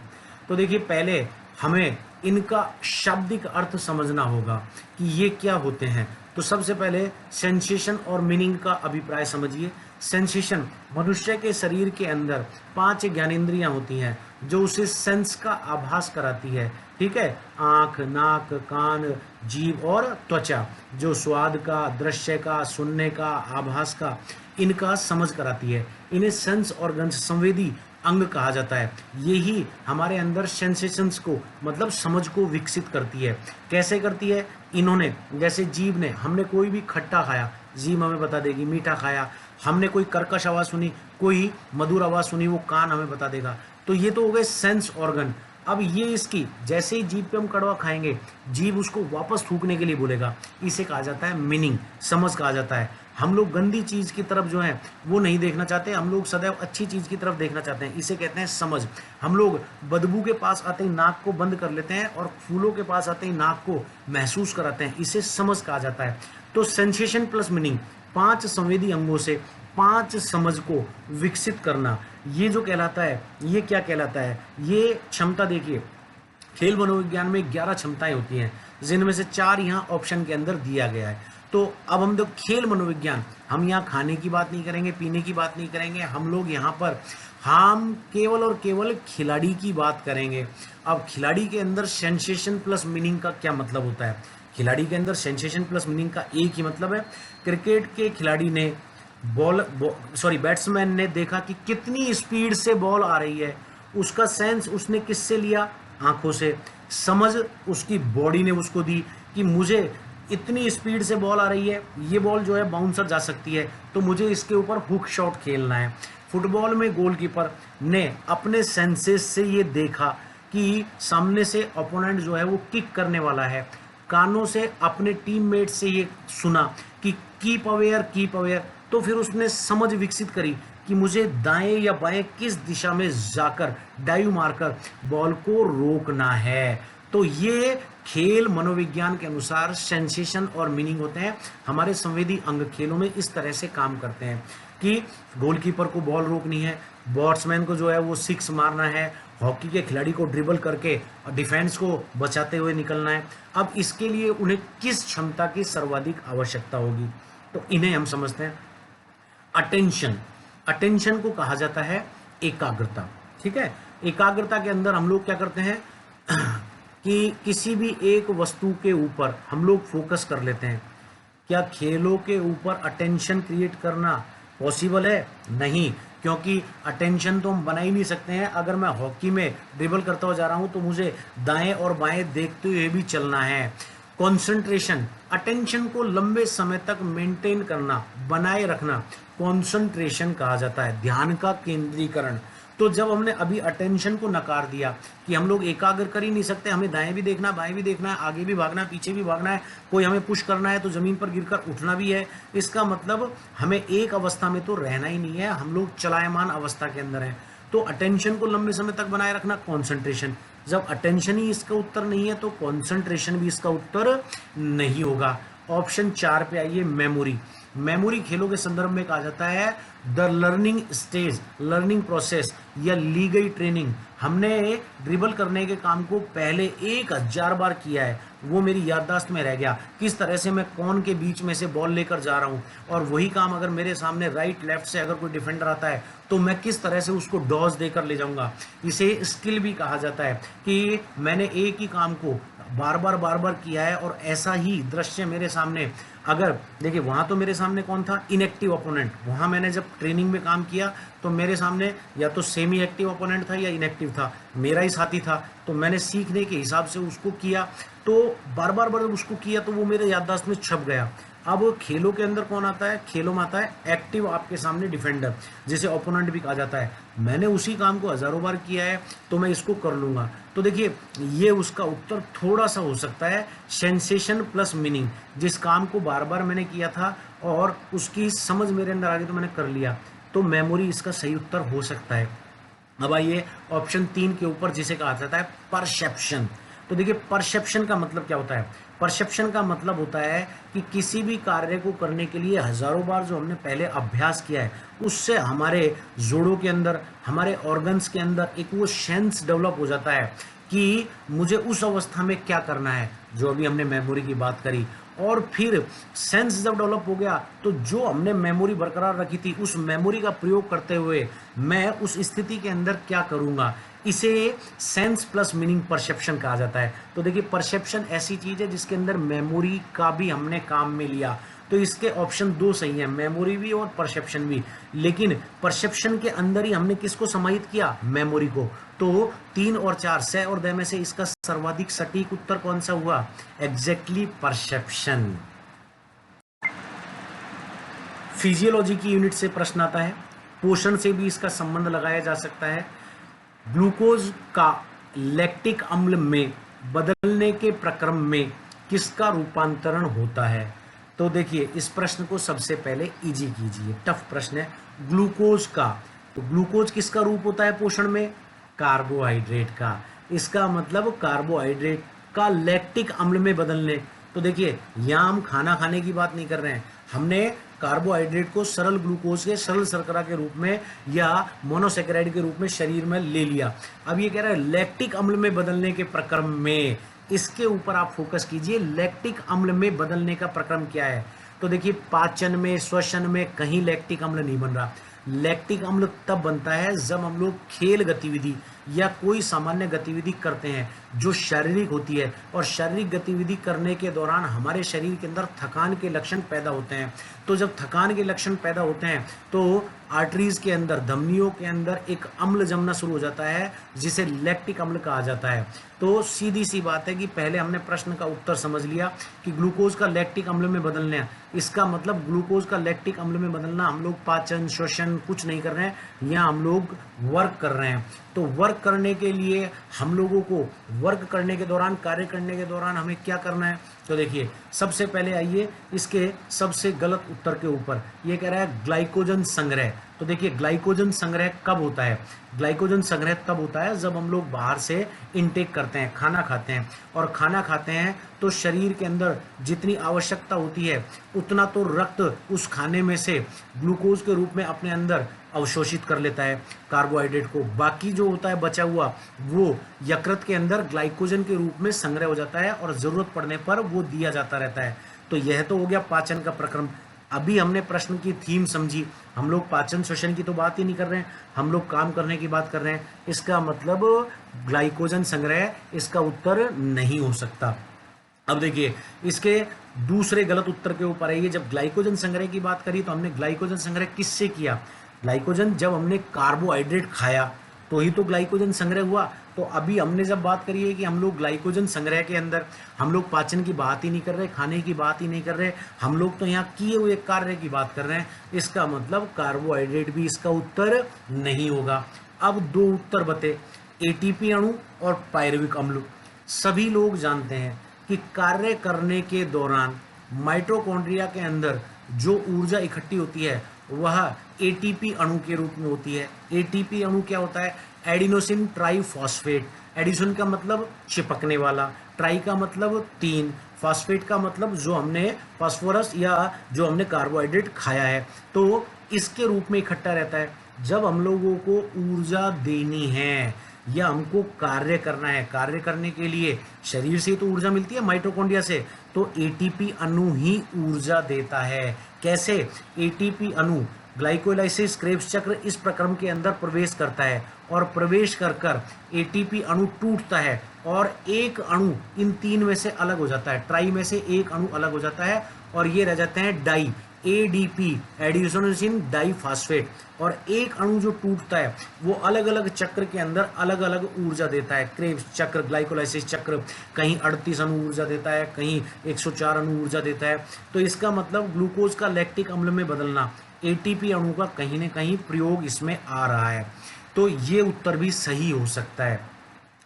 तो देखिए पहले हमें इनका शाब्दिक अर्थ समझना होगा कि ये क्या होते हैं। तो सबसे पहले सेंसेशन और मीनिंग का अभिप्राय समझिए। सेंसेशन, मनुष्य के शरीर के अंदर 5 ज्ञानेंद्रियां होती हैं जो उसे सेंस का आभास कराती है, ठीक है। आंख, नाक, कान, जीभ और त्वचा जो स्वाद का, दृश्य का, सुनने का, आभास का, इनका समझ कराती है। इन्हें सेंस ऑर्गन्स, संवेदी अंग कहा जाता है। यही हमारे अंदर सेंसेशंस को मतलब समझ को विकसित करती है। कैसे करती है? इन्होंने, जैसे जीभ ने, हमने कोई भी खट्टा खाया, जीभ हमें बता देगी। मीठा खाया, हमने कोई कर्कश आवाज सुनी, कोई मधुर आवाज सुनी, वो कान हमें बता देगा। तो ये तो हो गए सेंस ऑर्गन। अब ये इसकी, जैसे ही जीभ पे हम कड़वा खाएंगे, जीभ उसको वापस थूकने के लिए बोलेगा। इसे कहा जाता है मीनिंग, समझ कहा जाता है। हम लोग गंदी चीज की तरफ जो है वो नहीं देखना चाहते, हम लोग सदैव अच्छी चीज की तरफ देखना चाहते हैं। इसे कहते हैं समझ। हम लोग बदबू के पास आते ही नाक को बंद कर लेते हैं और फूलों के पास आते ही नाक को महसूस कराते हैं। इसे समझ कहा जाता है। तो सेंसेशन प्लस मीनिंग, 5 संवेदी अंगों से 5 समझ को विकसित करना, ये जो कहलाता है, ये क्या कहलाता है? ये क्षमता देखिए, खेल मनोविज्ञान में 11 क्षमताएं होती हैं जिनमें से 4 यहाँ ऑप्शन के अंदर दिया गया है। तो अब हम लोग खेल मनोविज्ञान, हम यहाँ खाने की बात नहीं करेंगे, पीने की बात नहीं करेंगे, हम लोग यहाँ पर हम केवल और केवल खिलाड़ी की बात करेंगे। अब खिलाड़ी के अंदर सेंसेशन प्लस मीनिंग का क्या मतलब होता है? खिलाड़ी के अंदर सेंसेशन प्लस मीनिंग का एक ही मतलब है। क्रिकेट के खिलाड़ी ने बैट्समैन ने देखा कि कितनी स्पीड से बॉल आ रही है, उसका सेंस उसने किससे लिया? आंखों से। समझ उसकी बॉडी ने उसको दी कि मुझे इतनी स्पीड से बॉल आ रही है, ये बॉल जो है बाउंसर जा सकती है, तो मुझे इसके ऊपर हुक शॉट खेलना है। फुटबॉल में गोलकीपर ने अपने सेंसेस से ये देखा कि सामने से ओपोनेंट जो है वो किक करने वाला है। कानों से अपने टीममेट से ये सुना कि कीप अवेयर, तो फिर उसने समझ विकसित करी कि मुझे दाएं या बाएं किस दिशा में जाकर डाइव मारकर बॉल को रोकना है। तो ये खेल मनोविज्ञान के अनुसार सेंसेशन और मीनिंग होते हैं। हमारे संवेदी अंग खेलों में इस तरह से काम करते हैं कि गोलकीपर को बॉल रोकनी है, बैट्समैन को जो है वो 6 मारना है, हॉकी के खिलाड़ी को ड्रिबल करके डिफेंस को बचाते हुए निकलना है। अब इसके लिए उन्हें किस क्षमता की सर्वाधिक आवश्यकता होगी? तो इन्हें हम समझते हैं अटेंशन। अटेंशन को कहा जाता है एकाग्रता, ठीक है। एकाग्रता के अंदर हम लोग क्या करते हैं कि किसी भी एक वस्तु के ऊपर हम लोग फोकस कर लेते हैं। क्या खेलों के ऊपर अटेंशन क्रिएट करना पॉसिबल है? नहीं, क्योंकि अटेंशन तो हम बना ही नहीं सकते हैं। अगर मैं हॉकी में ड्रिबल करता हुआ जा रहा हूं तो मुझे दाएं और बाएं देखते हुए भी चलना है। कंसंट्रेशन, अटेंशन को लंबे समय तक मेंटेन करना, बनाए रखना, कंसंट्रेशन कहा जाता है, ध्यान का केंद्रीकरण। तो जब हमने अभी अटेंशन को नकार दिया कि हम लोग एकाग्र कर ही नहीं सकते, हमें दाएं भी देखना है, बाएं भी देखना है, आगे भी भागना है, पीछे भी भागना है, कोई हमें पुश करना है तो जमीन पर गिरकर उठना भी है, इसका मतलब हमें एक अवस्था में तो रहना ही नहीं है, हम लोग चलायमान अवस्था के अंदर हैं। तो अटेंशन को लंबे समय तक बनाए रखना, कॉन्सेंट्रेशन। जब अटेंशन ही इसका उत्तर नहीं है तो कॉन्सेंट्रेशन भी इसका उत्तर नहीं होगा। ऑप्शन 4 पे आइए, मेमोरी। मेमोरी खेलों के संदर्भ में कहा जाता है the learning stage, learning process या ली गई ट्रेनिंग। हमने ड्रिबल करने के काम को पहले 1000 बार किया है, वो मेरी याददाश्त में रह गया, किस तरह से मैं कौन के बीच में से बॉल लेकर जा रहा हूँ, और वही काम अगर मेरे सामने राइट लेफ्ट से अगर कोई डिफेंडर आता है तो मैं किस तरह से उसको डॉज देकर ले जाऊंगा। इसे स्किल भी कहा जाता है कि मैंने एक ही काम को बार बार किया है और ऐसा ही दृश्य मेरे सामने, अगर देखिए वहां तो मेरे सामने कौन था? Inactive opponent. वहां मैंने जब ट्रेनिंग में काम किया तो मेरे सामने या तो सेमी एक्टिव ओपोनेंट था या इनएक्टिव था, मेरा ही साथी था, तो मैंने सीखने के हिसाब से उसको किया, तो बार बार उसको किया तो वो मेरे याददाश्त में छप गया। अब खेलों के अंदर कौन आता है? खेलों में आता है एक्टिव आपके सामने डिफेंडर, जिसे ओपोनेंट भी कहा जाता है। मैंने उसी काम को हजारों बार किया है तो मैं इसको कर लूंगा। तो देखिए ये उसका उत्तर थोड़ा सा हो सकता है सेंसेशन प्लस मीनिंग, जिस काम को बार बार मैंने किया था और उसकी समझ मेरे अंदर आ गई तो मैंने कर लिया, तो मेमोरी इसका सही उत्तर हो सकता है। अब आइए ऑप्शन 3 के ऊपर, जिसे कहा जाता है परसेप्शन। तो देखिए परसेप्शन का मतलब क्या होता है? परसेप्शन का मतलब होता है कि किसी भी कार्य को करने के लिए हजारों बार जो हमने पहले अभ्यास किया है, उससे हमारे जोड़ों के अंदर, हमारे ऑर्गन्स के अंदर एक वो सेंस डेवलप हो जाता है कि मुझे उस अवस्था में क्या करना है, जो अभी हमने मेमोरी की बात करी। और फिर सेंस जब डेवलप हो गया तो जो हमने मेमोरी बरकरार रखी थी, उस मेमोरी का प्रयोग करते हुए मैं उस स्थिति के अंदर क्या करूंगा, इसे सेंस प्लस मीनिंग परसेप्शन कहा जाता है। तो देखिए परसेप्शन ऐसी चीज है जिसके अंदर मेमोरी का भी हमने काम में लिया। तो इसके ऑप्शन 2 सही है, मेमोरी भी और परसेप्शन भी। लेकिन परसेप्शन के अंदर ही हमने किसको समाहित किया? मेमोरी को। तो 3 और 4 से और द में से इसका सर्वाधिक सटीक उत्तर कौन सा हुआ? Exactly perception. फिजियोलॉजी की यूनिट से प्रश्न आता है, पोषण से भी इसका संबंध लगाया जा सकता है। ग्लूकोज का लैक्टिक अम्ल में बदलने के प्रक्रम में किसका रूपांतरण होता है? तो देखिए इस प्रश्न को सबसे पहले इजी कीजिए, टफ प्रश्न है। ग्लूकोज का, तो ग्लूकोज किसका रूप होता है पोषण में? कार्बोहाइड्रेट का। इसका मतलब कार्बोहाइड्रेट का लैक्टिक अम्ल में बदलने। तो देखिए यहां हम खाना खाने की बात नहीं कर रहे हैं, हमने कार्बोहाइड्रेट को सरल ग्लूकोज के, सरल शर्करा के रूप में या मोनोसेकेराइड के रूप में शरीर में ले लिया। अब ये कह रहा है लैक्टिक अम्ल में बदलने के प्रक्रम में, इसके ऊपर आप फोकस कीजिए। लैक्टिक अम्ल में बदलने का प्रक्रम क्या है? तो देखिए पाचन में, श्वसन में कहीं लैक्टिक अम्ल नहीं बन रहा। लैक्टिक अम्ल तब बनता है जब हम लोग खेल गतिविधि या कोई सामान्य गतिविधि करते हैं जो शारीरिक होती है, और शारीरिक गतिविधि करने के दौरान हमारे शरीर के अंदर थकान के लक्षण पैदा होते हैं। तो जब थकान के लक्षण पैदा होते हैं तो आर्टरीज के अंदर, धमनियों के अंदर एक अम्ल जमना शुरू हो जाता है जिसे लैक्टिक अम्ल कहा जाता है। तो सीधी सी बात है कि पहले हमने प्रश्न का उत्तर समझ लिया कि ग्लूकोज का लैक्टिक अम्ल में बदलना, इसका मतलब ग्लूकोज का लैक्टिक अम्ल में बदलना, हम लोग पाचन, श्वसन कुछ नहीं कर रहे हैं, यहाँ हम लोग वर्क कर रहे हैं। तो वर्क करने के लिए हम लोगों को वर्क करने के दौरान, कार्य करने के दौरान हमें क्या करना है? तो देखिए सबसे पहले आइए इसके सबसे गलत उत्तर के ऊपर, ये कह रहा है ग्लाइकोजन संग्रह। तो देखिए ग्लाइकोजन संग्रह कब होता है? ग्लाइकोजन संग्रह तब होता है जब हम लोग बाहर से इनटेक करते हैं, खाना खाते हैं, और खाना खाते हैं तो शरीर के अंदर जितनी आवश्यकता होती है उतना तो रक्त उस खाने में से ग्लूकोज के रूप में अपने अंदर अवशोषित कर लेता है कार्बोहाइड्रेट को। बाकी जो होता है बचा हुआ वो यकृत के अंदर ग्लाइकोजन के रूप में संग्रह हो जाता है और जरूरत पड़ने पर वो दिया जाता रहता है। तो यह तो हो गया पाचन का प्रक्रम। अभी हमने प्रश्न की थीम समझी, हम लोग पाचन श्वसन की तो बात ही नहीं कर रहे हैं, हम लोग काम करने की बात कर रहे हैं। इसका मतलब ग्लाइकोजन संग्रह इसका उत्तर नहीं हो सकता। अब देखिए इसके दूसरे गलत उत्तर के ऊपर आइए। जब ग्लाइकोजन संग्रह की बात करी तो हमने ग्लाइकोजन संग्रह किससे किया? ग्लाइकोजन जब हमने कार्बोहाइड्रेट खाया तो ही तो ग्लाइकोजन संग्रह हुआ। तो अभी हमने जब बात करी है कि हम लोग ग्लाइकोजन संग्रह के अंदर, हम लोग पाचन की बात ही नहीं कर रहे, खाने की बात ही नहीं कर रहे, हम लोग तो यहाँ किए हुए कार्य की बात कर रहे हैं। इसका मतलब कार्बोहाइड्रेट भी इसका उत्तर नहीं होगा। अब 2 उत्तर बते, एटीपी अणु और पायरुविक अम्ल। सभी लोग जानते हैं कि कार्य करने के दौरान माइटोकॉन्ड्रिया के अंदर जो ऊर्जा इकट्ठी होती है वह एटीपी अणु के रूप में होती है। एटीपी अणु क्या होता है? Adenosine triphosphate. एडिशन का मतलब चिपकने वाला, ट्राई का मतलब 3, फॉस्फेट का मतलब जो हमने फास्फोरस या जो हमने कार्बोहाइड्रेट खाया है, तो इसके रूप में इकट्ठा रहता है। जब हम लोगों को ऊर्जा देनी है या हमको कार्य करना है, कार्य करने के लिए शरीर से तो ऊर्जा मिलती है माइटोकॉन्ड्रिया से, तो एटीपी अणु ही ऊर्जा देता है। कैसे? एटीपी अणु ग्लाइकोलाइसिस क्रेब्स चक्र इस प्रक्रम के अंदर प्रवेश करता है और प्रवेश कर कर एटीपी अणु टूटता है और एक अणु इन 3 में से अलग हो जाता है, ट्राई में से एक अणु अलग हो जाता है और ये रह जाते हैं डाई, एडीपी, एडिनोसिन डाइफॉस्फेट। और एक अणु जो टूटता है वो अलग अलग चक्र के अंदर अलग अलग ऊर्जा देता है। क्रेब्स चक्र, ग्लाइकोलाइसिस चक्र कहीं 38 अणु ऊर्जा देता है, कहीं 104 अणु ऊर्जा देता है। तो इसका मतलब ग्लूकोज का लैक्टिक अम्ल में बदलना, एटीपी अणु का कहीं ना कहीं प्रयोग इसमें आ रहा है। तो ये उत्तर भी सही हो सकता है,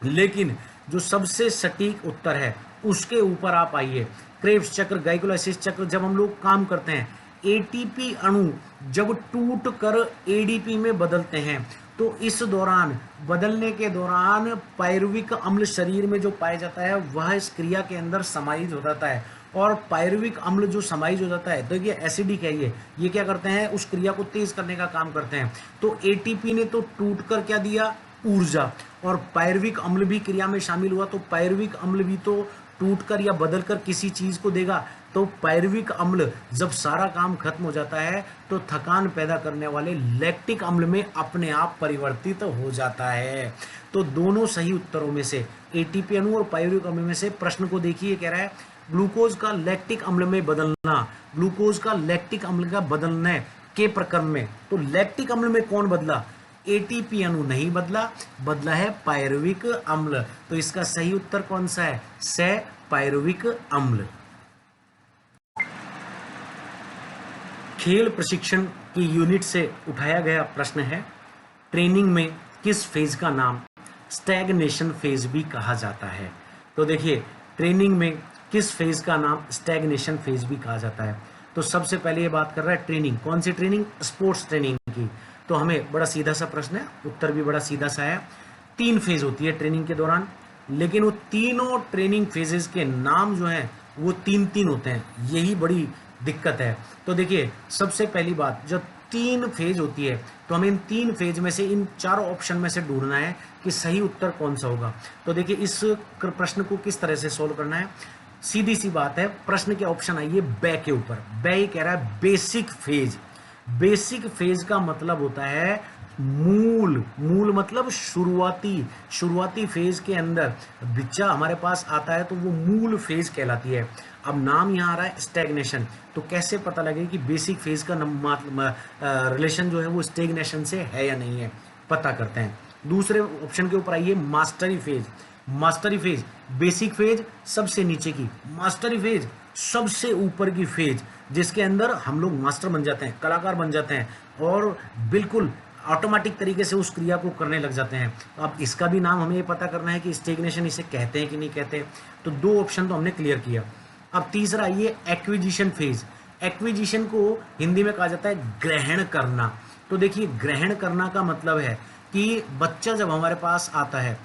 लेकिन जो सबसे सटीक उत्तर है उसके ऊपर आप आइए। क्रेब्स चक्र, ग्लाइकोलाइसिस चक्र जब हम लोग काम करते हैं, एटीपी अणु जब टूट कर एडीपी में बदलते हैं, तो इस दौरान बदलने के दौरान पायरुविक अम्ल शरीर में जो पाया जाता है वह इस क्रिया के अंदर समाहित हो जाता है। और पायरुविक अम्ल जो समाहित हो जाता है, तो ये एसिडिक है, ये क्या करते हैं, उस क्रिया को तेज करने का काम करते हैं। तो एटीपी ने तो टूट कर क्या दिया, ऊर्जा, और पायरुविक अम्ल भी क्रिया में शामिल हुआ, तो पायरुविक अम्ल भी तो टूटकर या बदलकर किसी चीज को देगा। तो पायरुविक अम्ल जब सारा काम खत्म हो जाता है तो थकान पैदा करने वाले लैक्टिक अम्ल में अपने आप परिवर्तित हो जाता है। तो दोनों सही उत्तरों में से, एटीपी अणु और पायरुविक अम्ल में से, प्रश्न को देखिए, कह रहा है ग्लूकोज का लैक्टिक अम्ल में बदलना, ग्लूकोज का लैक्टिक अम्ल का बदलने के प्रक्रम में। तो लैक्टिक अम्ल में कौन बदला, एटीपी अणु नहीं बदला, बदला है पायरुविक अम्ल। तो इसका सही उत्तर कौन सा है, से पायरुविक अम्ल। खेल प्रशिक्षण की यूनिट से उठाया गया प्रश्न है, ट्रेनिंग में किस फेज का नाम स्टैग्नेशन फेज भी कहा जाता है। तो देखिए, ट्रेनिंग में किस फेज का नाम स्टैग्नेशन फेज भी कहा जाता है। तो सबसे पहले ये बात कर रहा है ट्रेनिंग, कौन सी ट्रेनिंग, स्पोर्ट्स ट्रेनिंग की। तो हमें बड़ा सीधा सा प्रश्न है, उत्तर भी बड़ा सीधा सा है। 3 फेज होती है ट्रेनिंग के दौरान, लेकिन वो तीनों ट्रेनिंग फेजेस के नाम जो हैं वो 3 होते हैं, यही बड़ी दिक्कत है। तो देखिए, सबसे पहली बात, जब 3 फेज होती है तो हमें इन 3 फेज में से, इन 4 ऑप्शन में से ढूंढना है कि सही उत्तर कौन सा होगा। तो देखिए, इस प्रश्न को किस तरह से सोल्व करना है, सीधी सी बात है। प्रश्न के ऑप्शन आइए बे के ऊपर, बे कह रहा है बेसिक फेज। बेसिक फेज का मतलब होता है मूल, मूल मतलब शुरुआती फेज के अंदर बच्चा हमारे पास आता है तो वो मूल फेज कहलाती है। अब नाम यहाँ आ रहा है स्टैग्नेशन, तो कैसे पता लगे कि बेसिक फेज का रिलेशन जो है वो स्टैग्नेशन से है या नहीं है, पता करते हैं। दूसरे ऑप्शन के ऊपर आइए, mastery phase. Mastery phase, basic phase सबसे नीचे की, मास्टरी फेज सबसे ऊपर की फेज, जिसके अंदर हम लोग मास्टर बन जाते हैं, कलाकार बन जाते हैं और बिल्कुल ऑटोमेटिक तरीके से उस क्रिया को करने लग जाते हैं। अब इसका भी नाम हमें ये पता करना है कि स्टैग्नेशन इसे कहते हैं कि नहीं कहते। तो 2 ऑप्शन तो हमने क्लियर किया। अब तीसरा ये एक्विजिशन फेज। एक्विजिशन को हिंदी में कहा जाता है ग्रहण करना। तो देखिए, ग्रहण करना का मतलब है कि बच्चा जब हमारे पास आता है,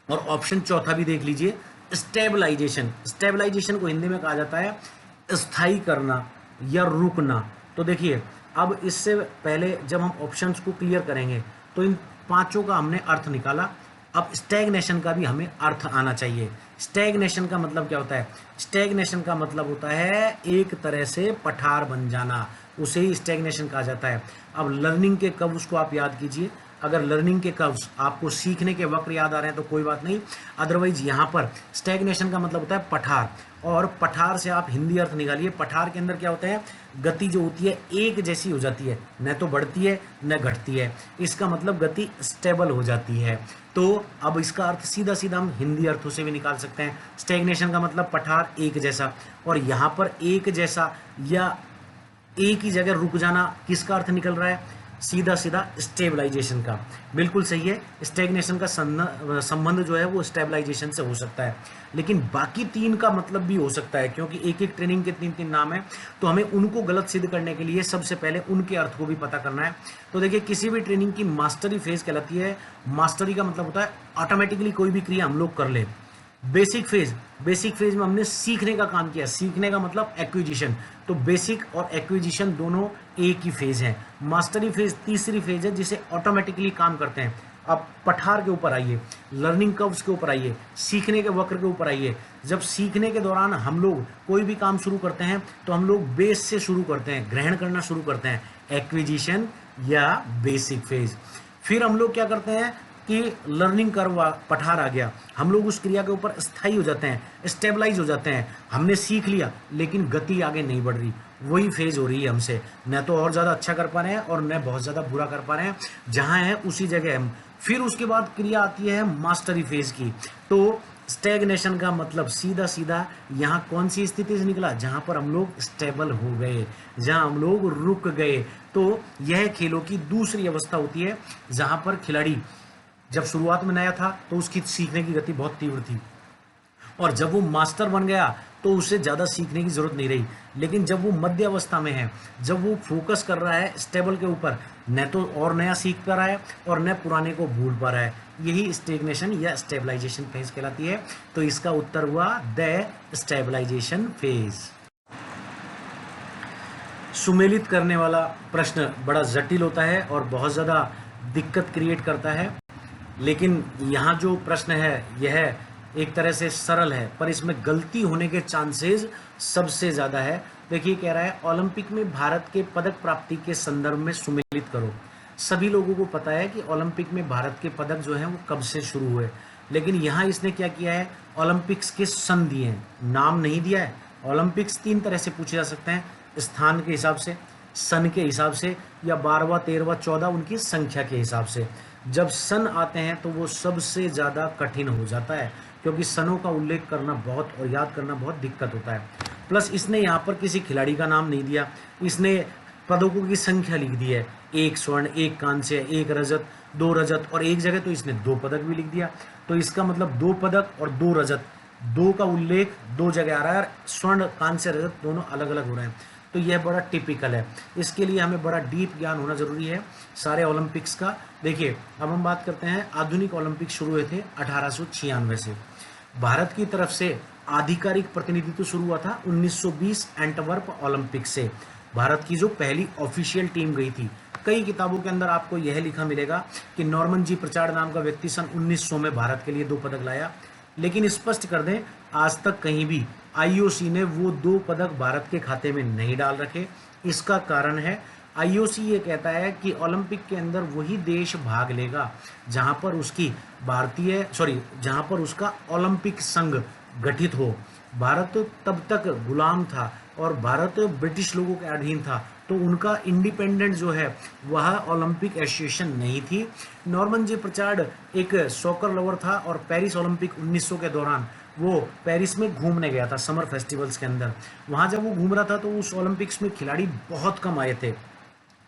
और ऑप्शन चौथा भी देख लीजिए, स्टेबलाइजेशन। स्टेबलाइजेशन को हिंदी में कहा जाता है स्थायी करना या रुकना। तो देखिए, अब इससे पहले जब हम ऑप्शंस को क्लियर करेंगे तो इन 5 का हमने अर्थ निकाला। अब स्टैग्नेशन का भी हमें अर्थ आना चाहिए। स्टैग्नेशन का मतलब क्या होता है, स्टैग्नेशन का मतलब होता है एक तरह से पठार बन जाना, उसे ही स्टैग्नेशन कहा जाता है। अब लर्निंग के कर्व्स को आप याद कीजिए। अगर लर्निंग के कर्व्स आपको सीखने के वक्र याद आ रहे हैं तो कोई बात नहीं, अदरवाइज यहाँ पर स्टैग्नेशन का मतलब होता है पठार, और पठार से आप हिंदी अर्थ निकालिए। पठार के अंदर क्या होता है, गति जो होती है एक जैसी हो जाती है, न तो बढ़ती है न घटती है, इसका मतलब गति स्टेबल हो जाती है। तो अब इसका अर्थ सीधा सीधा हम हिंदी अर्थों से भी निकाल सकते हैं। स्टैग्नेशन का मतलब पठार एक जैसा, और यहाँ पर एक जैसा या एक ही जगह रुक जाना किसका अर्थ निकल रहा है, सीधा सीधा स्टेबलाइजेशन का। बिल्कुल सही है, स्टैग्नेशन का संबंध जो है वो स्टेबलाइजेशन से हो सकता है, लेकिन बाकी 3 का मतलब भी हो सकता है, क्योंकि एक एक ट्रेनिंग के 3 नाम है। तो हमें उनको गलत सिद्ध करने के लिए सबसे पहले उनके अर्थ को भी पता करना है। तो देखिए, किसी भी ट्रेनिंग की मास्टरी फेज कहलाती है। मास्टरी का मतलब होता है ऑटोमेटिकली कोई भी क्रिया हम लोग कर ले। बेसिक फेज, बेसिक फेज में हमने सीखने का काम किया, सीखने का मतलब एक्विजिशन। तो बेसिक और एक्विजिशन दोनों एक ही फेज है। मास्टरी फेज तीसरी फेज है जिसे ऑटोमेटिकली काम करते हैं। अब पठार के ऊपर आइए, लर्निंग कर्व्स के ऊपर आइए, सीखने के वक्र के ऊपर आइए। जब सीखने के दौरान हम लोग कोई भी काम शुरू करते हैं तो हम लोग बेस से शुरू करते हैं, ग्रहण करना शुरू करते हैं, एक्विजिशन या बेसिक फेज। फिर हम लोग क्या करते हैं, कि लर्निंग कर्व पठार आ गया, हम लोग उस क्रिया के ऊपर स्थायी हो जाते हैं, स्टेबलाइज हो जाते हैं, हमने सीख लिया लेकिन गति आगे नहीं बढ़ रही, वही फेज हो रही है हमसे, न तो और ज़्यादा अच्छा कर पा रहे हैं और न बहुत ज़्यादा बुरा कर पा रहे हैं, जहाँ है उसी जगह हम। फिर उसके बाद क्रिया आती है मास्टरी फेज की। तो स्टैग्नेशन का मतलब सीधा सीधा यहाँ कौन सी स्थिति से निकला, जहाँ पर हम लोग स्टेबल हो गए, जहाँ हम लोग रुक गए। तो यह खेलों की दूसरी अवस्था होती है, जहाँ पर खिलाड़ी जब शुरुआत में नया था तो उसकी सीखने की गति बहुत तीव्र थी, और जब वो मास्टर बन गया तो उसे ज़्यादा सीखने की ज़रूरत नहीं रही। लेकिन जब वो मध्य अवस्था में है, जब वो फोकस कर रहा है स्टेबल के ऊपर, न तो और नया सीख पा रहा है और न पुराने को भूल पा रहा है, यही स्टेग्नेशन या स्टेबलाइजेशन फेज कहलाती है। तो इसका उत्तर हुआ द स्टेबलाइजेशन फेज। सुमेलित करने वाला प्रश्न बड़ा जटिल होता है और बहुत ज़्यादा दिक्कत क्रिएट करता है, लेकिन यहाँ जो प्रश्न है यह एक तरह से सरल है, पर इसमें गलती होने के चांसेस सबसे ज़्यादा है। देखिए कह रहा है ओलंपिक में भारत के पदक प्राप्ति के संदर्भ में सुमेलित करो। सभी लोगों को पता है कि ओलंपिक में भारत के पदक जो हैं वो कब से शुरू हुए, लेकिन यहाँ इसने क्या किया है, ओलंपिक्स के सन दिए हैं, नाम नहीं दिया है। ओलंपिक्स 3 तरह से पूछे जा सकते हैं, स्थान के हिसाब से, सन के हिसाब से, या 12वां 13वां 14 उनकी संख्या के हिसाब से। जब सन आते हैं तो वो सबसे ज़्यादा कठिन हो जाता है, क्योंकि सनों का उल्लेख करना बहुत और याद करना बहुत दिक्कत होता है। प्लस इसने यहाँ पर किसी खिलाड़ी का नाम नहीं दिया, इसने पदकों की संख्या लिख दी है, 1 स्वर्ण 1 कांस्य 1 रजत 2 रजत, और एक जगह तो इसने 2 पदक भी लिख दिया। तो इसका मतलब 2 पदक और 2 रजत, 2 का उल्लेख 2 जगह आ रहा है, स्वर्ण कांस्य रजत दोनों अलग अलग हो रहे हैं। तो यह बड़ा टिपिकल है, इसके लिए हमें बड़ा डीप ज्ञान होना जरूरी है सारे ओलंपिक्स का। देखिए अब हम बात करते हैं, आधुनिक ओलंपिक शुरू हुए थे 1896 से। भारत की तरफ से आधिकारिक प्रतिनिधित्व शुरू हुआ था 1920 एंटवर्प ओलंपिक से। भारत की जो पहली ऑफिशियल टीम गई थी, कई किताबों के अंदर आपको यह लिखा मिलेगा कि नॉर्मन जी प्रचार नाम का व्यक्ति सन 1900 में भारत के लिए 2 पदक लाया। लेकिन स्पष्ट कर दें, आज तक कहीं भी आईओसी ने वो 2 पदक भारत के खाते में नहीं डाल रखे। इसका कारण है, आईओसी ये कहता है कि ओलंपिक के अंदर वही देश भाग लेगा जहां पर उसकी जहां पर उसका ओलंपिक संघ गठित हो। भारत तब तक गुलाम था और भारत ब्रिटिश लोगों के अधीन था, तो उनका इंडिपेंडेंट जो है वह ओलंपिक एसोसिएशन नहीं थी। नॉर्मन जी प्रचार्ड एक सॉकर लवर था और पेरिस ओलंपिक 1900 के दौरान वो पेरिस में घूमने गया था समर फेस्टिवल्स के अंदर। वहाँ जब वो घूम रहा था तो उस ओलंपिक्स में खिलाड़ी बहुत कम आए थे,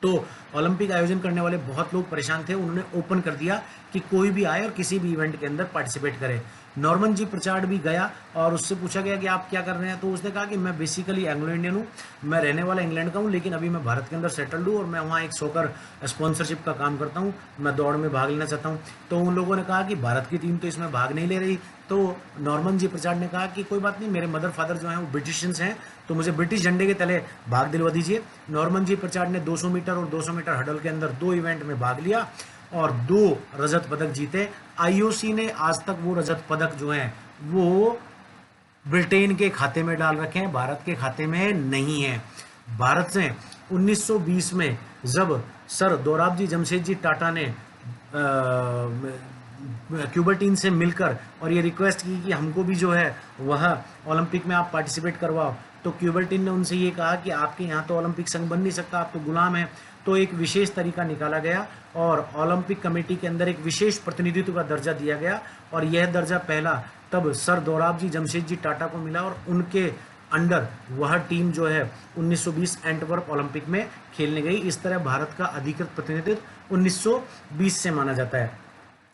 तो ओलंपिक आयोजन करने वाले बहुत लोग परेशान थे। उन्होंने ओपन कर दिया कि कोई भी आए और किसी भी इवेंट के अंदर पार्टिसिपेट करे। नॉर्मन जी प्रचार्ड भी गया और उससे पूछा गया कि आप क्या कर रहे हैं, तो उसने कहा कि मैं बेसिकली एंग्लो इंडियन हूँ, मैं रहने वाला इंग्लैंड का हूँ, लेकिन अभी मैं भारत के अंदर सेटल्ड हूँ और मैं वहाँ एक सॉकर स्पॉन्सरशिप का काम करता हूँ, मैं दौड़ में भाग लेना चाहता हूँ। तो उन लोगों ने कहा कि भारत की टीम तो इसमें भाग नहीं ले रही। तो नॉर्मन जी प्रचार्ड ने कहा कि कोई बात नहीं, मेरे मदर फादर जो हैं वो ब्रिटिशियंस हैं, तो मुझे ब्रिटिश झंडे के तले भाग दिलवा दीजिए। नॉर्मन जी प्रचार्ड ने 200 मीटर और 200 मीटर हडल के अंदर 2 इवेंट में भाग लिया और 2 रजत पदक जीते। आईओसी ने आज तक वो रजत पदक जो हैं वो ब्रिटेन के खाते में डाल रखे हैं, भारत के खाते में नहीं है। भारत से 1920 में जब सर दोराबजी जमशेदजी टाटा ने क्यूबर्टीन से मिलकर और ये रिक्वेस्ट की कि हमको भी जो है वह ओलंपिक में आप पार्टिसिपेट करवाओ, तो क्यूबर्टीन ने उनसे ये कहा कि आपके यहाँ तो ओलंपिक संघ बन नहीं सकता, आप तो गुलाम हैं। तो एक विशेष तरीका निकाला गया और ओलंपिक कमेटी के अंदर एक विशेष प्रतिनिधित्व का दर्जा दिया गया, और यह दर्जा पहला तब सर दोराबजी जमशेदजी टाटा को मिला और उनके अंडर वह टीम जो है 1920 एंटवर्प ओलंपिक में खेलने गई। इस तरह भारत का अधिकृत प्रतिनिधित्व 1920 से माना जाता है।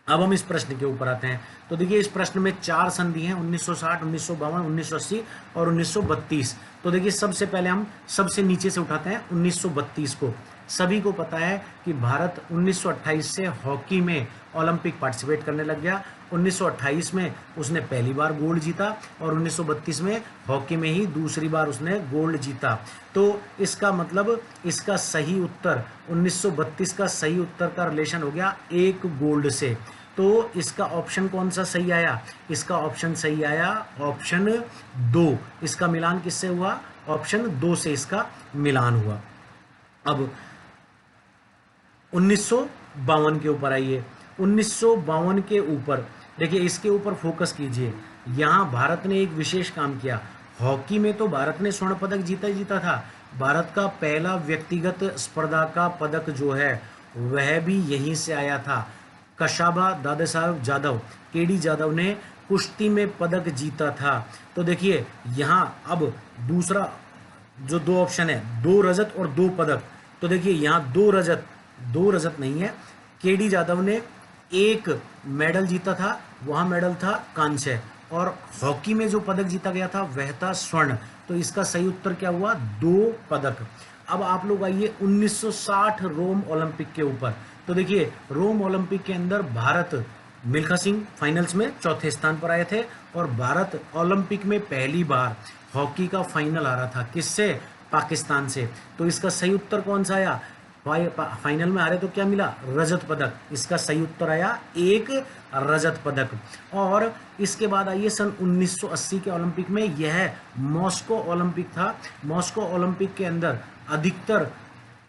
अब हम इस प्रश्न के ऊपर आते हैं। तो देखिए इस प्रश्न में 4 संधि हैं, 1960, 1952, 1980 और 1932। तो देखिए सबसे पहले हम सबसे नीचे से उठाते हैं 1932 को। सभी को पता है कि भारत 1928 से हॉकी में ओलंपिक पार्टिसिपेट करने लग गया। 1928 में उसने पहली बार गोल्ड जीता और 1932 में हॉकी में ही दूसरी बार उसने गोल्ड जीता। तो इसका मतलब इसका सही उत्तर 1932 का सही उत्तर का रिलेशन हो गया 1 गोल्ड से। तो इसका ऑप्शन कौन सा सही आया? इसका ऑप्शन सही आया ऑप्शन 2। इसका मिलान किससे हुआ? ऑप्शन 2 से इसका मिलान हुआ। अब 1952 के ऊपर आइए। 1952 के ऊपर देखिए, इसके ऊपर फोकस कीजिए। यहाँ भारत ने एक विशेष काम किया। हॉकी में तो भारत ने स्वर्ण पदक जीता ही जीता था। भारत का पहला व्यक्तिगत स्पर्धा का पदक जो है वह भी यहीं से आया था। कशाबा दादा साहब जादव, केडी जादव ने कुश्ती में पदक जीता था। तो देखिए यहाँ अब दूसरा जो दो ऑप्शन है, 2 रजत और 2 पदक, तो देखिए यहाँ 2 रजत नहीं है। केडी जादव ने 1 मेडल जीता था, वहाँ मेडल था कांस्य, और हॉकी में जो पदक जीता गया था वह था स्वर्ण। तो इसका सही उत्तर क्या हुआ? 2 पदक। अब आप लोग आइए 1960 रोम ओलंपिक के ऊपर। तो देखिए रोम ओलंपिक के अंदर भारत, मिल्खा सिंह फाइनल्स में चौथे स्थान पर आए थे, और भारत ओलंपिक में पहली बार हॉकी का फाइनल आ रहा था। किससे? पाकिस्तान से। तो इसका सही उत्तर कौन सा आया? फाइनल में आ रहे तो क्या मिला? रजत पदक। इसका सही उत्तर आया 1 रजत पदक। और इसके बाद आइए सन 1980 के ओलंपिक में, यह मॉस्को ओलंपिक था। मॉस्को ओलंपिक के अंदर अधिकतर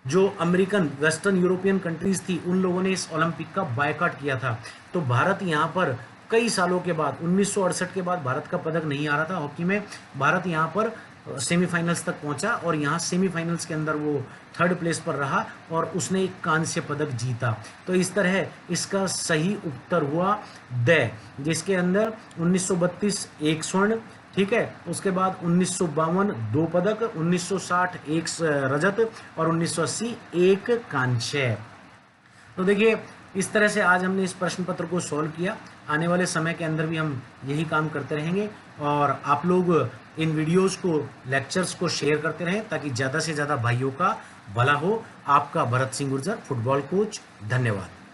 जो अमेरिकन वेस्टर्न यूरोपियन कंट्रीज थी उन लोगों ने इस ओलंपिक का बायकॉट किया था। तो भारत यहाँ पर कई सालों के बाद 1968 के बाद भारत का पदक नहीं आ रहा था हॉकी में। भारत यहाँ पर सेमीफाइनल्स तक पहुंचा और यहाँ सेमीफाइनल्स के अंदर वो 3rd प्लेस पर रहा और उसने एक कांस्य पदक जीता। तो इस तरह इसका सही उत्तर हुआ द, जिसके अंदर 1932 1 स्वर्ण, ठीक है, उसके बाद 1952 2 पदक, 1960 1 रजत और 1980 1 कांस्य। तो देखिए इस तरह से आज हमने इस प्रश्न पत्र को सॉल्व किया। आने वाले समय के अंदर भी हम यही काम करते रहेंगे और आप लोग इन वीडियोस को, लेक्चर्स को शेयर करते रहें ताकि ज़्यादा से ज़्यादा भाइयों का भला हो। आपका भरत सिंह गुर्जर, फुटबॉल कोच। धन्यवाद।